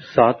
7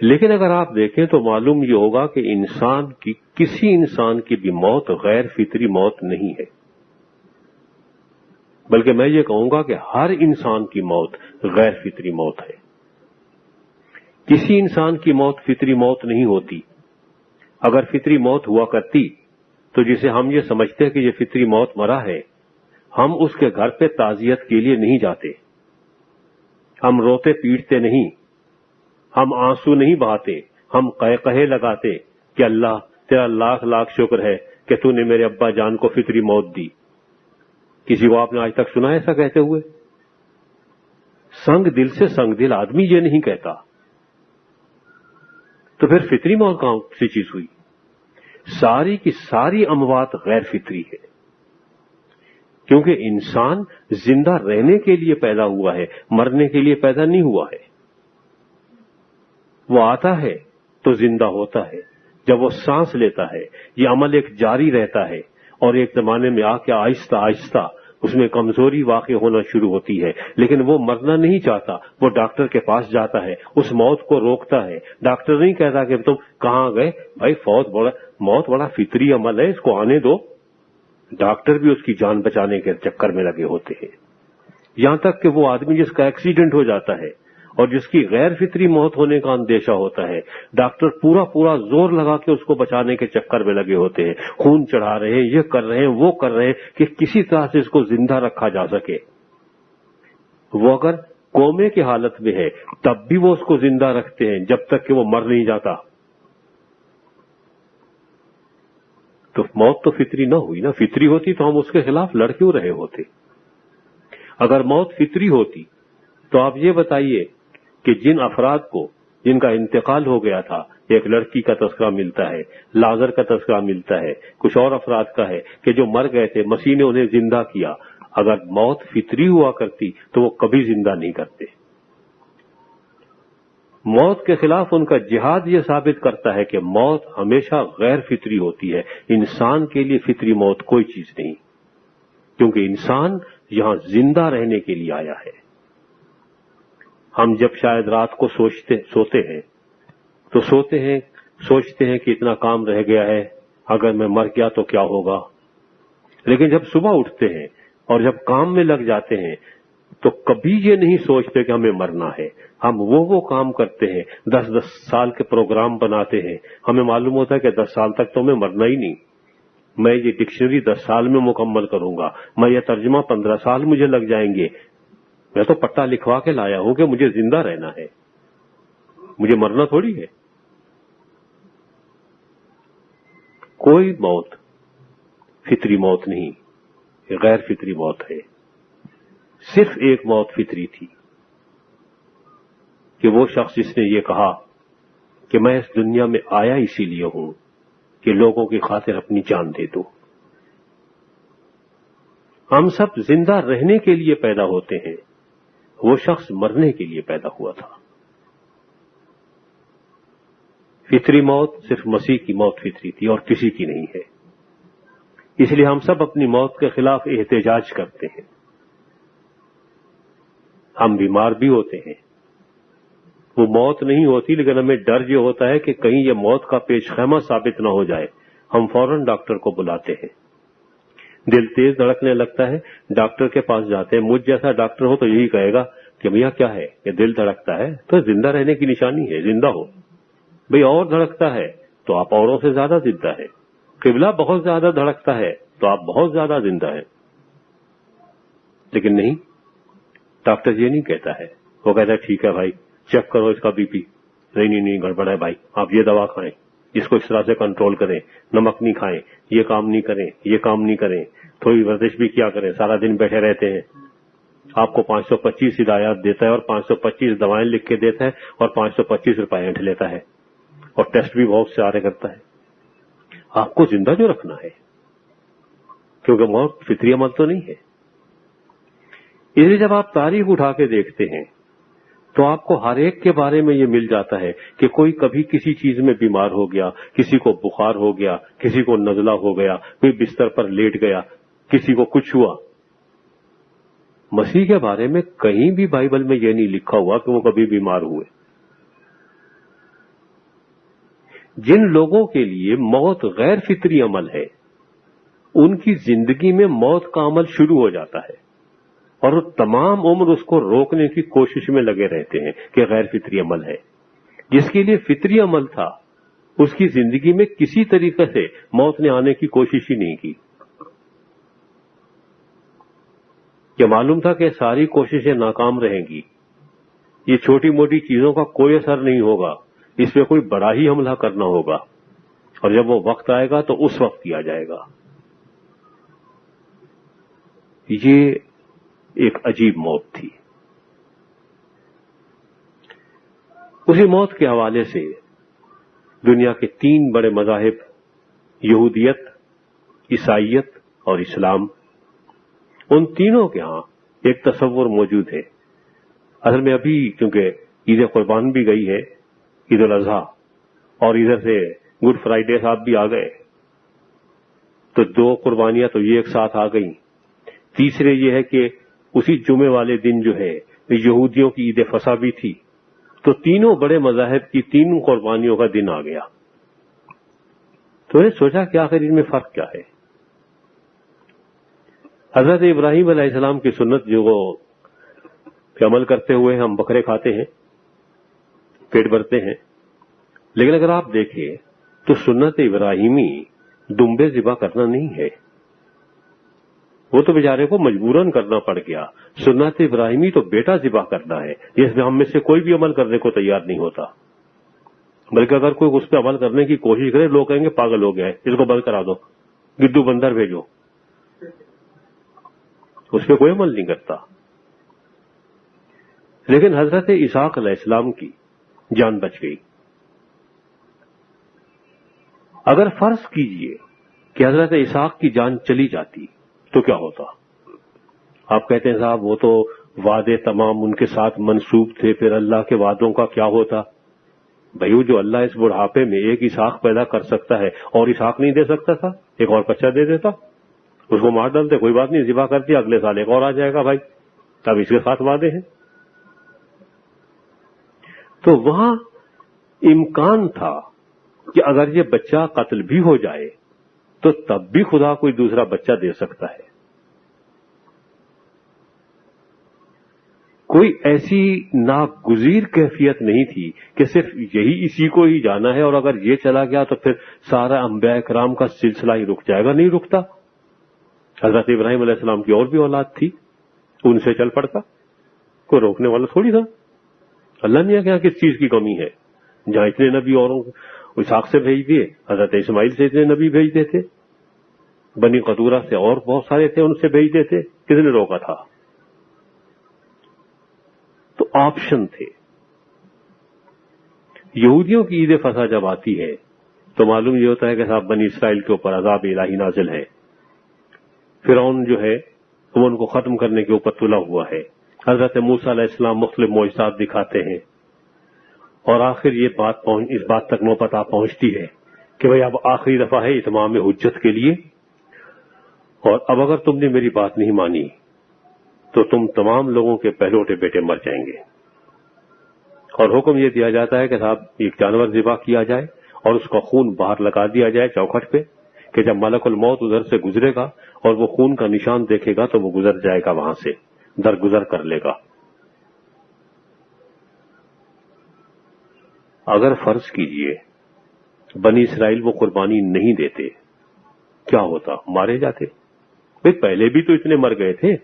لیکن اگر آپ دیکھیں تو معلوم یہ ہوگا کہ کسی انسان کی بھی موت غیر فطری موت نہیں ہے، بلکہ میں یہ کہوں گا کہ ہر انسان کی موت غیر فطری موت ہے۔ کسی انسان کی موت فطری موت نہیں ہوتی۔ اگر فطری موت ہوا کرتی تو جسے ہم یہ سمجھتے ہیں کہ یہ فطری موت مرا ہے، ہم اس کے گھر پہ تعزیت کے لیے نہیں جاتے، ہم روتے پیٹتے نہیں، ہم آنسو نہیں بہاتے، ہم قہقہے لگاتے کہ اللہ تیرا لاکھ لاکھ شکر ہے کہ تو نے میرے ابا جان کو فطری موت دی۔ کسی کو آپ نے آج تک سنا ایسا کہتے ہوئے؟ سنگ دل سے سنگ دل آدمی یہ نہیں کہتا، تو پھر فطری موت کہاں سی چیز ہوئی؟ ساری کی ساری اموات غیر فطری ہے، کیونکہ انسان زندہ رہنے کے لیے پیدا ہوا ہے، مرنے کے لیے پیدا نہیں ہوا ہے۔ وہ آتا ہے تو زندہ ہوتا ہے، جب وہ سانس لیتا ہے یہ عمل ایک جاری رہتا ہے، اور ایک زمانے میں آ کے آہستہ آہستہ اس میں کمزوری واقع ہونا شروع ہوتی ہے، لیکن وہ مرنا نہیں چاہتا، وہ ڈاکٹر کے پاس جاتا ہے، اس موت کو روکتا ہے۔ ڈاکٹر نہیں کہتا کہ تم کہاں گئے بھائی، موت بڑا فطری عمل ہے، اس کو آنے دو۔ ڈاکٹر بھی اس کی جان بچانے کے چکر میں لگے ہوتے ہیں، یہاں تک کہ وہ آدمی جس کا ایکسیڈنٹ ہو جاتا ہے اور جس کی غیر فطری موت ہونے کا اندیشہ ہوتا ہے، ڈاکٹر پورا زور لگا کے اس کو بچانے کے چکر میں لگے ہوتے ہیں، خون چڑھا رہے ہیں، یہ کر رہے ہیں، وہ کر رہے ہیں کہ کسی طرح سے اس کو زندہ رکھا جا سکے۔ وہ اگر کومے کی حالت میں ہے تب بھی وہ اس کو زندہ رکھتے ہیں جب تک کہ وہ مر نہیں جاتا۔ تو موت تو فطری نہ ہوئی نا، فطری ہوتی تو ہم اس کے خلاف لڑ کیوں رہے ہوتے؟ اگر موت فطری ہوتی تو آپ یہ بتائیے کہ جن افراد کو جن کا انتقال ہو گیا تھا، ایک لڑکی کا تذکرہ ملتا ہے، لازر کا تذکرہ ملتا ہے، کچھ اور افراد کا ہے کہ جو مر گئے تھے، مسیح نے انہیں زندہ کیا۔ اگر موت فطری ہوا کرتی تو وہ کبھی زندہ نہیں کرتے۔ موت کے خلاف ان کا جہاد یہ ثابت کرتا ہے کہ موت ہمیشہ غیر فطری ہوتی ہے، انسان کے لیے فطری موت کوئی چیز نہیں، کیونکہ انسان یہاں زندہ رہنے کے لیے آیا ہے۔ ہم جب شاید رات کو سوتے ہیں تو سوچتے ہیں کہ اتنا کام رہ گیا ہے، اگر میں مر گیا تو کیا ہوگا، لیکن جب صبح اٹھتے ہیں اور جب کام میں لگ جاتے ہیں تو کبھی یہ نہیں سوچتے کہ ہمیں مرنا ہے۔ ہم وہ کام کرتے ہیں، 10 سال کے پروگرام بناتے ہیں، ہمیں معلوم ہوتا ہے کہ 10 سال تک تو ہمیں مرنا ہی نہیں، میں یہ ڈکشنری 10 سال میں مکمل کروں گا، میں یہ ترجمہ 15 سال مجھے لگ جائیں گے۔ میں تو پٹا لکھوا کے لایا ہوں کہ مجھے زندہ رہنا ہے، مجھے مرنا تھوڑی ہے۔ کوئی موت فطری موت نہیں، غیر فطری موت ہے۔ صرف ایک موت فطری تھی کہ وہ شخص جس نے یہ کہا کہ میں اس دنیا میں آیا اسی لیے ہوں کہ لوگوں کی خاطر اپنی جان دے دوں۔ ہم سب زندہ رہنے کے لیے پیدا ہوتے ہیں، وہ شخص مرنے کے لیے پیدا ہوا تھا۔ فطری موت صرف مسیح کی موت فطری تھی اور کسی کی نہیں ہے، اس لیے ہم سب اپنی موت کے خلاف احتجاج کرتے ہیں۔ ہم بیمار بھی ہوتے ہیں، وہ موت نہیں ہوتی، لیکن ہمیں ڈر یہ ہوتا ہے کہ کہیں یہ موت کا پیش خیمہ ثابت نہ ہو جائے، ہم فوراً ڈاکٹر کو بلاتے ہیں۔ دل تیز دھڑکنے لگتا ہے، ڈاکٹر کے پاس جاتے ہیں، مجھ جیسا ڈاکٹر ہو تو یہی کہے گا کہ بھیا کیا ہے کہ دل دھڑکتا ہے تو زندہ رہنے کی نشانی ہے، زندہ ہو۔ بھئی اور دھڑکتا ہے تو آپ اوروں سے زیادہ زندہ ہے، قبلہ بہت زیادہ دھڑکتا ہے تو آپ بہت زیادہ زندہ ہیں۔ لیکن نہیں، ڈاکٹر یہ نہیں کہتا ہے، وہ کہتا ہے ٹھیک ہے بھائی چیک کرو اس کا بی پی، نہیں گڑبڑ ہے بھائی، آپ یہ دوا کھائیں، اس کو اس طرح سے کنٹرول کریں، نمک نہیں کھائیں، یہ کام نہیں کریں، یہ کام نہیں کریں، تھوڑی ورزش بھی کیا کریں، سارا دن بیٹھے رہتے ہیں۔ آپ کو 525 ہدایات دیتا ہے اور 525 دوائیں لکھ کے دیتا ہے اور 525 روپے اینٹھ لیتا ہے اور ٹیسٹ بھی بہت سارے کرتا ہے۔ آپ کو زندہ جو رکھنا ہے، کیونکہ موت فطری عمل تو نہیں ہے۔ اس لیے جب آپ تاریخ اٹھا کے دیکھتے ہیں تو آپ کو ہر ایک کے بارے میں یہ مل جاتا ہے کہ کوئی کبھی کسی چیز میں بیمار ہو گیا، کسی کو بخار ہو گیا، کسی کو نزلہ ہو گیا، کوئی بستر پر لیٹ گیا، کسی کو کچھ ہوا۔ مسیح کے بارے میں کہیں بھی بائبل میں یہ نہیں لکھا ہوا کہ وہ کبھی بیمار ہوئے۔ جن لوگوں کے لیے موت غیر فطری عمل ہے ان کی زندگی میں موت کا عمل شروع ہو جاتا ہے اور وہ تمام عمر اس کو روکنے کی کوشش میں لگے رہتے ہیں کہ غیر فطری عمل ہے. جس کے لیے فطری عمل تھا اس کی زندگی میں کسی طریقے سے موت نے آنے کی کوشش ہی نہیں کی. یہ معلوم تھا کہ ساری کوششیں ناکام رہیں گی, یہ چھوٹی موٹی چیزوں کا کوئی اثر نہیں ہوگا, اس پہ کوئی بڑا ہی حملہ کرنا ہوگا, اور جب وہ وقت آئے گا تو اس وقت کیا جائے گا. یہ ایک عجیب موت تھی. اسی موت کے حوالے سے دنیا کے 3 بڑے مذاہب یہودیت, عیسائیت اور اسلام, ان تینوں کے ہاں ایک تصور موجود ہے. اصل میں ابھی کیونکہ عید قربان بھی گئی ہے, عید الاضحیٰ, اور ادھر سے گڈ فرائیڈے صاحب بھی آ گئے, تو 2 قربانیاں تو یہ ایک ساتھ آ گئیں. تیسرے یہ ہے کہ اسی جمعے والے دن جو ہے یہودیوں کی عید فصح بھی تھی, تو تینوں بڑے مذاہب کی 3 قربانیوں کا دن آ گیا. تو نے سوچا کہ آخر ان میں فرق کیا ہے. حضرت ابراہیم علیہ السلام کی سنت جو کہ عمل کرتے ہوئے ہم بکرے کھاتے ہیں, پیٹ بھرتے ہیں, لیکن اگر آپ دیکھیں تو سنت ابراہیمی دمبے ذبح کرنا نہیں ہے, وہ تو بیچارے کو مجبوراً کرنا پڑ گیا. سنت ابراہیمی تو بیٹا ذبح کرنا ہے, جس میں ہم میں سے کوئی بھی عمل کرنے کو تیار نہیں ہوتا, بلکہ اگر کوئی اس پہ عمل کرنے کی کوشش کرے لوگ کہیں گے پاگل ہو گیا ہے, اس کو بند کرا دو, گڈو بندر بھیجو. اس پہ کوئی عمل نہیں کرتا. لیکن حضرت اسحاق علیہ السلام کی جان بچ گئی. اگر فرض کیجئے کہ حضرت اسحاق کی جان چلی جاتی تو کیا ہوتا؟ آپ کہتے ہیں صاحب وہ تو وعدے تمام ان کے ساتھ منسوب تھے, پھر اللہ کے وعدوں کا کیا ہوتا؟ بھائیو, جو اللہ اس بڑھاپے میں ایک اسحاق پیدا کر سکتا ہے اور اسحاق نہیں دے سکتا تھا, ایک اور بچہ دے دیتا, اس کو مار ڈالتے, کوئی بات نہیں, ذبح کر دیا, اگلے سال ایک اور آ جائے گا بھائی, اب اس کے ساتھ وعدے ہیں. تو وہاں امکان تھا کہ اگر یہ بچہ قتل بھی ہو جائے تو تب بھی خدا کوئی دوسرا بچہ دے سکتا ہے. کوئی ایسی ناگزیر کیفیت نہیں تھی کہ صرف یہی اسی کو ہی جانا ہے, اور اگر یہ چلا گیا تو پھر سارا انبیاء کرام کا سلسلہ ہی رک جائے گا. نہیں رکتا. حضرت ابراہیم علیہ السلام کی اور بھی اولاد تھی, ان سے چل پڑتا, کوئی روکنے والا تھوڑی تھا. اللہ نے کہا کس چیز کی کمی ہے, جہاں اتنے نبی اوروں اسحاق سے بھیج دیے, حضرت اسماعیل سے اتنے نبی بھیج دیتے, بنی قدورہ سے اور بہت سارے تھے ان سے بھیج دیتے, کس نے روکا تھا؟ تو آپشن تھے. یہودیوں کی عید فصح جب آتی ہے تو معلوم یہ ہوتا ہے کہ صاحب بنی اسرائیل کے اوپر عذاب الہی نازل ہے, فرعون جو ہے وہ ان کو ختم کرنے کے اوپر تلا ہوا ہے. حضرت موسیٰ علیہ السلام مختلف معجزات دکھاتے ہیں, اور آخر یہ اس بات تک نوبت پہنچتی ہے کہ بھئی اب آخری دفعہ ہے اتمام حجت کے لیے, اور اب اگر تم نے میری بات نہیں مانی تو تم تمام لوگوں کے پہلوٹے بیٹے مر جائیں گے. اور حکم یہ دیا جاتا ہے کہ صاحب ایک جانور ذبح کیا جائے اور اس کا خون باہر لگا دیا جائے چوکھٹ پہ, کہ جب ملک الموت ادھر سے گزرے گا اور وہ خون کا نشان دیکھے گا تو وہ گزر جائے گا, وہاں سے درگزر کر لے گا. اگر فرض کیجئے بنی اسرائیل وہ قربانی نہیں دیتے, کیا ہوتا؟ مارے جاتے. بھئی پہلے بھی تو اتنے مر گئے تھے,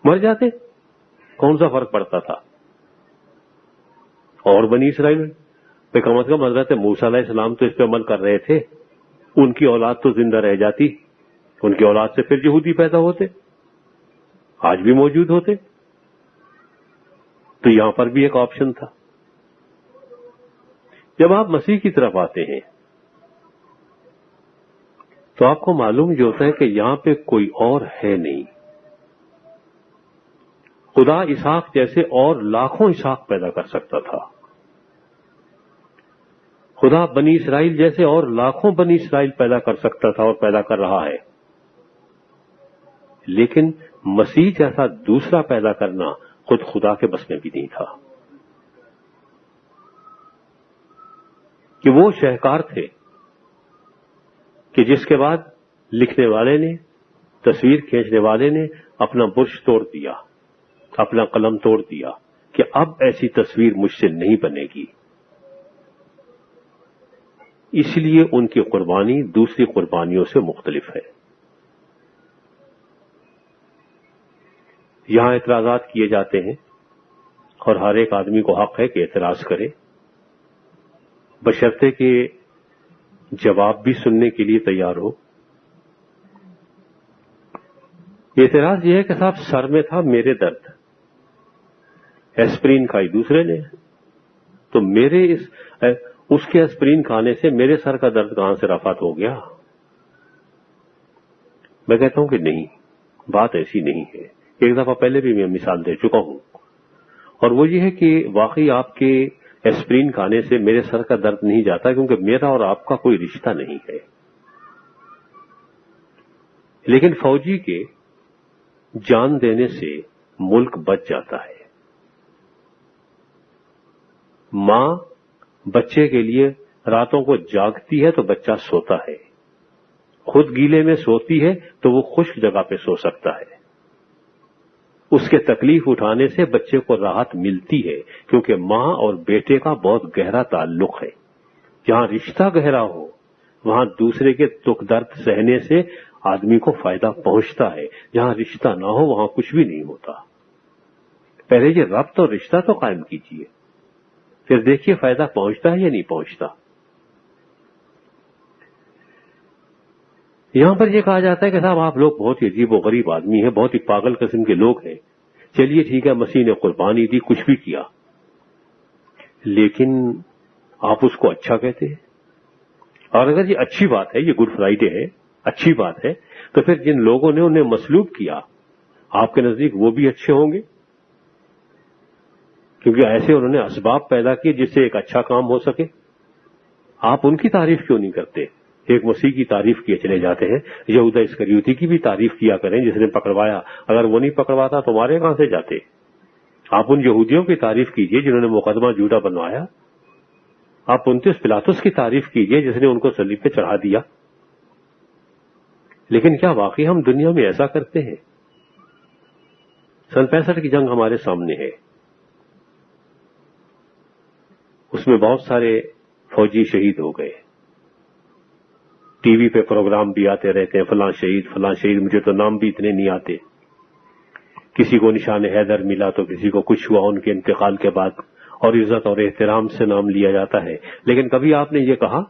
مر جاتے, کون سا فرق پڑتا تھا؟ اور بنی اسرائیل پہ کم از کم حضرت موسیٰ علیہ السلام تو اس پہ عمل کر رہے تھے, ان کی اولاد تو زندہ رہ جاتی, ان کی اولاد سے پھر یہودی پیدا ہوتے, آج بھی موجود ہوتے. تو یہاں پر بھی ایک آپشن تھا. جب آپ مسیح کی طرف آتے ہیں تو آپ کو معلوم یہ ہوتا ہے کہ یہاں پہ کوئی اور ہے نہیں. خدا اسحاق جیسے اور لاکھوں اسحاق پیدا کر سکتا تھا, خدا بنی اسرائیل جیسے اور لاکھوں بنی اسرائیل پیدا کر سکتا تھا اور پیدا کر رہا ہے, لیکن مسیح جیسا دوسرا پیدا کرنا خود خدا کے بس میں بھی نہیں تھا. کہ وہ شہکار تھے کہ جس کے بعد لکھنے والے نے، تصویر کھینچنے والے نے اپنا برش توڑ دیا، اپنا قلم توڑ دیا کہ اب ایسی تصویر مجھ سے نہیں بنے گی. اس لیے ان کی قربانی دوسری قربانیوں سے مختلف ہے. یہاں اعتراضات کیے جاتے ہیں اور ہر ایک آدمی کو حق ہے کہ اعتراض کرے، بشرطے کہ جواب بھی سننے کے لیے تیار ہو. اعتراض یہ ہے کہ صاحب سر میں تھا میرے درد، ایسپرین کھائی دوسرے نے، تو میرے اس کے ایسپرین کھانے سے میرے سر کا درد کہاں سے رفعت ہو گیا؟ میں کہتا ہوں کہ نہیں، بات ایسی نہیں ہے. ایک دفعہ پہلے بھی میں مثال دے چکا ہوں، اور وہ یہ ہے کہ واقعی آپ کے ایسپرین کھانے سے میرے سر کا درد نہیں جاتا، کیونکہ میرا اور آپ کا کوئی رشتہ نہیں ہے. لیکن فوجی کے جان دینے سے ملک بچ جاتا ہے. ماں بچے کے لیے راتوں کو جاگتی ہے تو بچہ سوتا ہے، خود گیلے میں سوتی ہے تو وہ خشک جگہ پہ سو سکتا ہے. اس کے تکلیف اٹھانے سے بچے کو راحت ملتی ہے، کیونکہ ماں اور بیٹے کا بہت گہرا تعلق ہے. جہاں رشتہ گہرا ہو وہاں دوسرے کے دکھ درد سہنے سے آدمی کو فائدہ پہنچتا ہے. جہاں رشتہ نہ ہو وہاں کچھ بھی نہیں ہوتا. پہلے یہ ربط اور رشتہ تو قائم کیجیے، پھر دیکھیے فائدہ پہنچتا ہے یا نہیں پہنچتا. یہاں پر یہ کہا جاتا ہے کہ صاحب آپ لوگ بہت ہی عجیب و غریب آدمی ہیں، بہت ہی پاگل قسم کے لوگ ہیں. چلیے ٹھیک ہے، مسیح نے قربانی دی، کچھ بھی کیا، لیکن آپ اس کو اچھا کہتے ہیں. اور اگر یہ اچھی بات ہے، یہ گڈ فرائیڈے ہے، اچھی بات ہے، تو پھر جن لوگوں نے انہیں مصلوب کیا آپ کے نزدیک وہ بھی اچھے ہوں گے، کیونکہ ایسے انہوں نے اسباب پیدا کیے جس سے ایک اچھا کام ہو سکے. آپ ان کی تعریف کیوں نہیں کرتے؟ ایک مسیح کی تعریف کیے چلے جاتے ہیں. یہودا اسکریوتی کی بھی تعریف کیا کریں جس نے پکڑوایا. اگر وہ نہیں پکڑواتا تو مارے کہاں سے جاتے؟ آپ ان یہودیوں کی تعریف کیجئے جنہوں نے مقدمہ جھوٹا بنوایا. آپ پونتیوس پلاطس کی تعریف کیجئے جس نے ان کو صلیب پہ چڑھا دیا. لیکن کیا واقعی ہم دنیا میں ایسا کرتے ہیں؟ سن 65 کی جنگ ہمارے سامنے ہے، اس میں بہت سارے فوجی شہید ہو گئے. ٹی وی پہ پروگرام بھی آتے رہتے ہیں، فلاں شہید فلاں شہید، مجھے تو نام بھی اتنے نہیں آتے. کسی کو نشان حیدر ملا تو کسی کو کچھ ہوا ان کے انتقال کے بعد، اور عزت اور احترام سے نام لیا جاتا ہے. لیکن کبھی آپ نے یہ کہا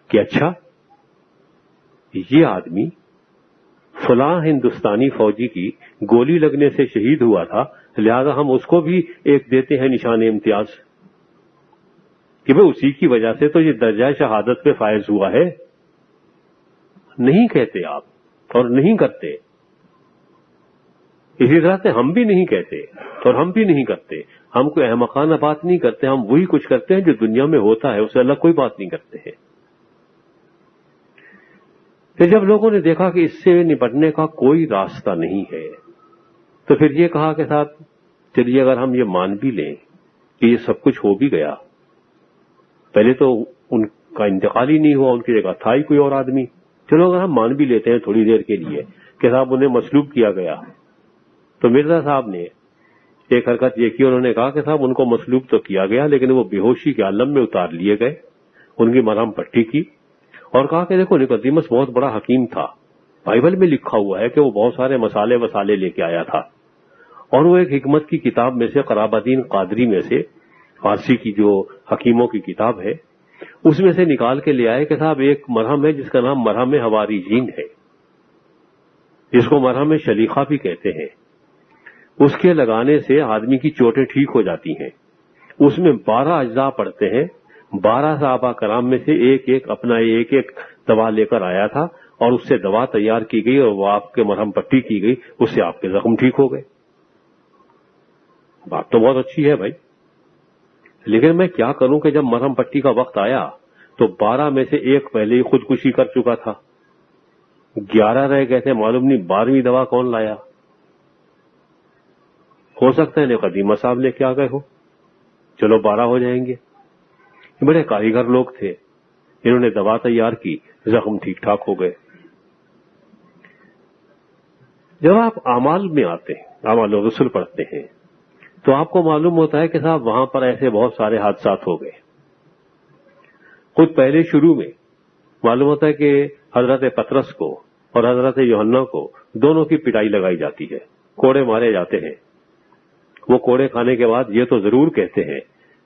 کہ اچھا یہ آدمی فلاں ہندوستانی فوجی کی گولی لگنے سے شہید ہوا تھا، لہذا ہم اس کو بھی ایک دیتے ہیں نشان امتیاز کہ بھئی اسی کی وجہ سے تو یہ درجہ شہادت پہ فائز ہوا ہے. نہیں کہتے آپ اور نہیں کرتے. اسی طرح سے ہم بھی نہیں کہتے اور ہم بھی نہیں کرتے. ہم کوئی احمقانہ بات نہیں کرتے، ہم وہی کچھ کرتے ہیں جو دنیا میں ہوتا ہے، اس سے الگ کوئی بات نہیں کرتے ہیں. پھر جب لوگوں نے دیکھا کہ اس سے نپٹنے کا کوئی راستہ نہیں ہے تو پھر یہ کہا کہ صاحب چلیے اگر ہم یہ مان بھی لیں کہ یہ سب کچھ ہو بھی گیا، پہلے تو ان کا انتقال ہی نہیں ہوا، ان کی جگہ تھا ہی کوئی اور آدمی. چلو اگر ہم مان بھی لیتے ہیں تھوڑی دیر کے لیے کہ صاحب انہیں مصلوب کیا گیا، تو مرزا صاحب نے ایک حرکت یہ کی، انہوں نے کہا کہ صاحب ان کو مصلوب تو کیا گیا لیکن وہ بے ہوشی کے عالم میں اتار لیے گئے. ان کی مرہم پٹی کی اور کہا کہ دیکھو نکودیمس بہت بڑا حکیم تھا، بائبل میں لکھا ہوا ہے کہ وہ بہت سارے مسالے لے کے آیا تھا، اور وہ ایک حکمت کی کتاب میں سے، قرابدین قادری میں سے، فارسی کی جو حکیموں کی کتاب ہے، اس میں سے نکال کے لے آئے کہ صاحب ایک مرہم ہے جس کا نام مرہم حواریجین ہے، جس کو مرہم شلیخہ بھی کہتے ہیں. اس کے لگانے سے آدمی کی چوٹیں ٹھیک ہو جاتی ہیں. اس میں 12 اجزاء پڑتے ہیں. 12 صحابہ کرام میں سے ایک ایک اپنا ایک دوا لے کر آیا تھا اور اس سے دوا تیار کی گئی اور وہ آپ کے مرہم پٹی کی گئی، اس سے آپ کے زخم ٹھیک ہو گئے. بات تو بہت اچھی ہے بھائی، لیکن میں کیا کروں کہ جب مرہم پٹی کا وقت آیا تو 12 میں سے ایک پہلے ہی خودکشی کر چکا تھا، 11 رہ گئے تھے. معلوم نہیں 12ویں دوا کون لایا. ہو سکتا ہے نقدیمہ صاحب لے کے آ گئے ہو، چلو 12 ہو جائیں گے. بڑے کاریگر لوگ تھے، انہوں نے دوا تیار کی، زخم ٹھیک ٹھاک ہو گئے۔ جب آپ اعمال میں آتے ہیں، اعمال الرسل پڑھتے ہیں، تو آپ کو معلوم ہوتا ہے کہ صاحب وہاں پر ایسے بہت سارے حادثات ہو گئے۔ خود پہلے شروع میں معلوم ہوتا ہے کہ حضرت پطرس کو اور حضرت یوحنا کو دونوں کی پٹائی لگائی جاتی ہے، کوڑے مارے جاتے ہیں۔ وہ کوڑے کھانے کے بعد یہ تو ضرور کہتے ہیں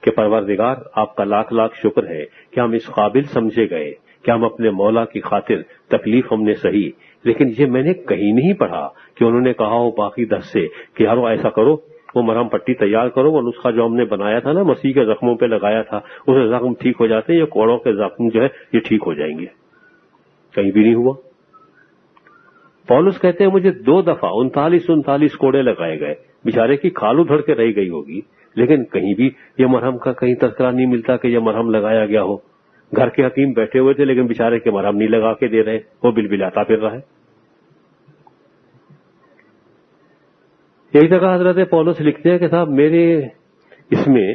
کہ پروردگار آپ کا لاکھ لاکھ شکر ہے کہ ہم اس قابل سمجھے گئے کہ ہم اپنے مولا کی خاطر تکلیف ہم نے سہی، لیکن یہ میں نے کہیں نہیں پڑھا کہ انہوں نے کہا ہو باقی 10 سے کہ یارو ایسا کرو، وہ مرہم پٹی تیار کرو، وہ نسخہ جو ہم نے بنایا تھا نا، مسیح کے زخموں پہ لگایا تھا، اسے زخم ٹھیک ہو جاتے ہیں، یہ کوڑوں کے زخم جو ہے یہ ٹھیک ہو جائیں گے۔ کہیں بھی نہیں ہوا۔ پولس کہتے ہیں مجھے 2 دفعہ 39 کوڑے لگائے گئے، بیچارے کی کھال ادھڑ کے رہ گئی ہوگی، لیکن کہیں بھی یہ مرہم کا کہیں تذکرہ نہیں ملتا کہ یہ مرہم لگایا گیا ہو۔ گھر کے حکیم بیٹھے ہوئے تھے لیکن بیچارے کے مرہم نہیں لگا کے دے رہے، وہ بلبلاتا پھر رہا ہے۔ ایک جگہ حضرت پولس لکھتے ہیں کہ صاحب میرے اس میں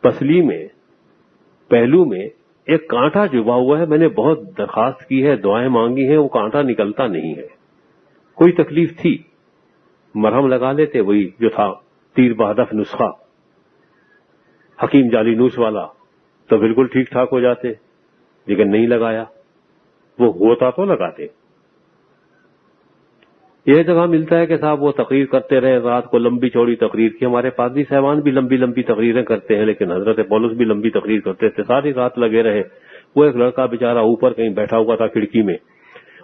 پسلی میں پہلو میں ایک کانٹا چبھا ہوا ہے، میں نے بہت درخواست کی ہے، دعائیں مانگی ہیں، وہ کانٹا نکلتا نہیں ہے۔ کوئی تکلیف تھی، مرہم لگا لیتے، وہی جو تھا تیر بہدف نسخہ حکیم جعلی نوس والا، تو بالکل ٹھیک ٹھاک ہو جاتے، لیکن نہیں لگایا، وہ ہوتا تو لگاتے۔ یہ جگہ ملتا ہے کہ صاحب وہ تقریر کرتے رہے، رات کو لمبی چوڑی تقریر کی۔ ہمارے پادری صاحبان بھی لمبی لمبی تقریریں کرتے ہیں، لیکن حضرت پولس بھی لمبی تقریر کرتے تھے، ساری رات لگے رہے۔ وہ ایک لڑکا بیچارہ اوپر کہیں بیٹھا ہوا تھا کھڑکی میں،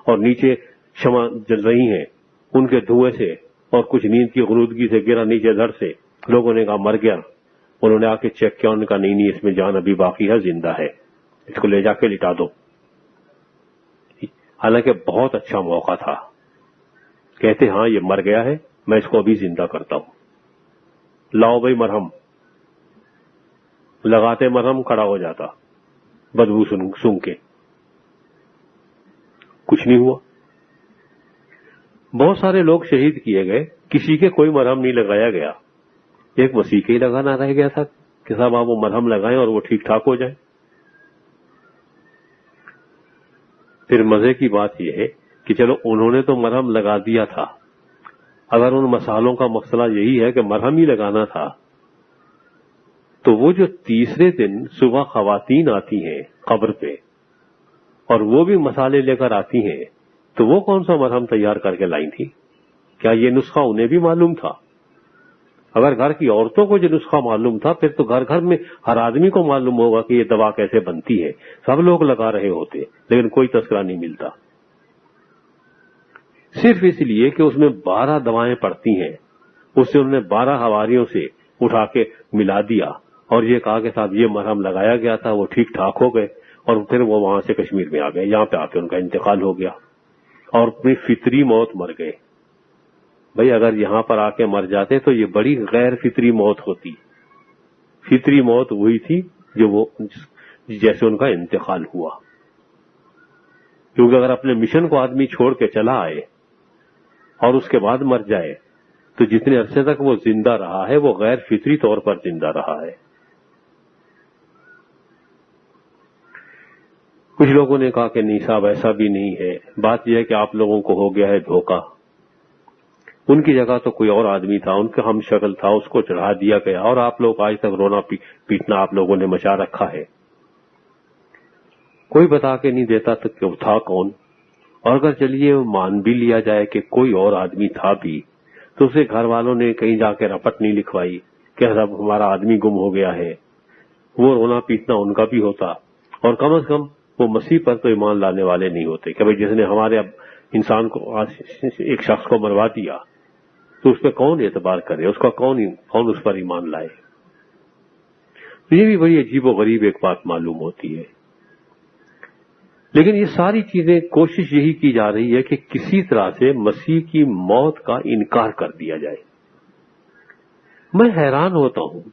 اور نیچے شمع جل رہی ہیں، ان کے دھوئیں سے اور کچھ نیند کی غنودگی سے گرا نیچے دھڑ سے۔ لوگوں نے کہا مر گیا، انہوں نے آ کے چیک کیا، ان کا نہیں اس میں جان ابھی باقی ہے، زندہ ہے، اس کو لے جا کے لٹا دو۔ حالانکہ بہت اچھا موقع تھا، کہتے ہاں یہ مر گیا ہے، میں اس کو ابھی زندہ کرتا ہوں، لاؤ بھائی مرہم، لگاتے مرہم، کھڑا ہو جاتا بدبو سونگ کے، کچھ نہیں ہوا۔ بہت سارے لوگ شہید کیے گئے، کسی کے کوئی مرہم نہیں لگایا گیا، ایک مسیح کے ہی لگانا رہ گیا تھا کہ صاحب آپ وہ مرہم لگائیں اور وہ ٹھیک ٹھاک ہو جائے۔ پھر مزے کی بات یہ ہے کہ چلو انہوں نے تو مرہم لگا دیا تھا، اگر ان مسالوں کا مسئلہ یہی ہے کہ مرہم ہی لگانا تھا، تو وہ جو تیسرے دن صبح خواتین آتی ہیں قبر پہ اور وہ بھی مسالے لے کر آتی ہیں، تو وہ کون سا مرہم تیار کر کے لائی تھی؟ کیا یہ نسخہ انہیں بھی معلوم تھا؟ اگر گھر کی عورتوں کو یہ نسخہ معلوم تھا، پھر تو گھر گھر میں ہر آدمی کو معلوم ہوگا کہ یہ دوا کیسے بنتی ہے، سب لوگ لگا رہے ہوتے، لیکن کوئی تذکرہ نہیں ملتا، صرف اس لیے کہ اس میں 12 دوائیں پڑتی ہیں، اس سے انہوں نے 12 حواریوں سے اٹھا کے ملا دیا اور یہ کہا کہ صاحب یہ مرہم لگایا گیا تھا، وہ ٹھیک ٹھاک ہو گئے، اور پھر وہ وہاں سے کشمیر میں آ گئے، یہاں پہ آ کے ان کا انتقال ہو گیا اور اپنی فطری موت مر گئے۔ بھئی اگر یہاں پر آ کے مر جاتے تو یہ بڑی غیر فطری موت ہوتی، فطری موت وہی تھی جو وہ جیسے ان کا انتقال ہوا، کیونکہ اگر اپنے مشن کو آدمی چھوڑ کے چلا آئے اور اس کے بعد مر جائے تو جتنے عرصے تک وہ زندہ رہا ہے وہ غیر فطری طور پر زندہ رہا ہے۔ کچھ لوگوں نے کہا کہ نہیں صاحب ایسا بھی نہیں ہے، بات یہ ہے کہ آپ لوگوں کو ہو گیا ہے دھوکہ، ان کی جگہ تو کوئی اور آدمی تھا، ان کا ہم شکل تھا، اس کو چڑھا دیا گیا اور آپ لوگ آج تک رونا پیٹنا آپ لوگوں نے مچا رکھا ہے۔ کوئی بتا کے نہیں دیتا کہ وہ تھا کون، اور اگر چلیے مان بھی لیا جائے کہ کوئی اور آدمی تھا بھی، تو اسے گھر والوں نے کہیں جا کے رپٹ نہیں لکھوائی کہ صاحب ہمارا آدمی گم ہو گیا ہے، وہ رونا پیٹنا ان کا بھی ہوتا، اور کم از کم وہ مسیح پر تو ایمان لانے والے نہیں ہوتے کہ بھئی جس نے ہمارے اب انسان کو ایک شخص کو مروا دیا تو اس پہ کون اعتبار کرے، اس کا کون اس پر ایمان لائے۔ تو یہ بھی بڑی عجیب و غریب ایک بات معلوم ہوتی ہے۔ لیکن یہ ساری چیزیں کوشش یہی کی جا رہی ہے کہ کسی طرح سے مسیح کی موت کا انکار کر دیا جائے۔ میں حیران ہوتا ہوں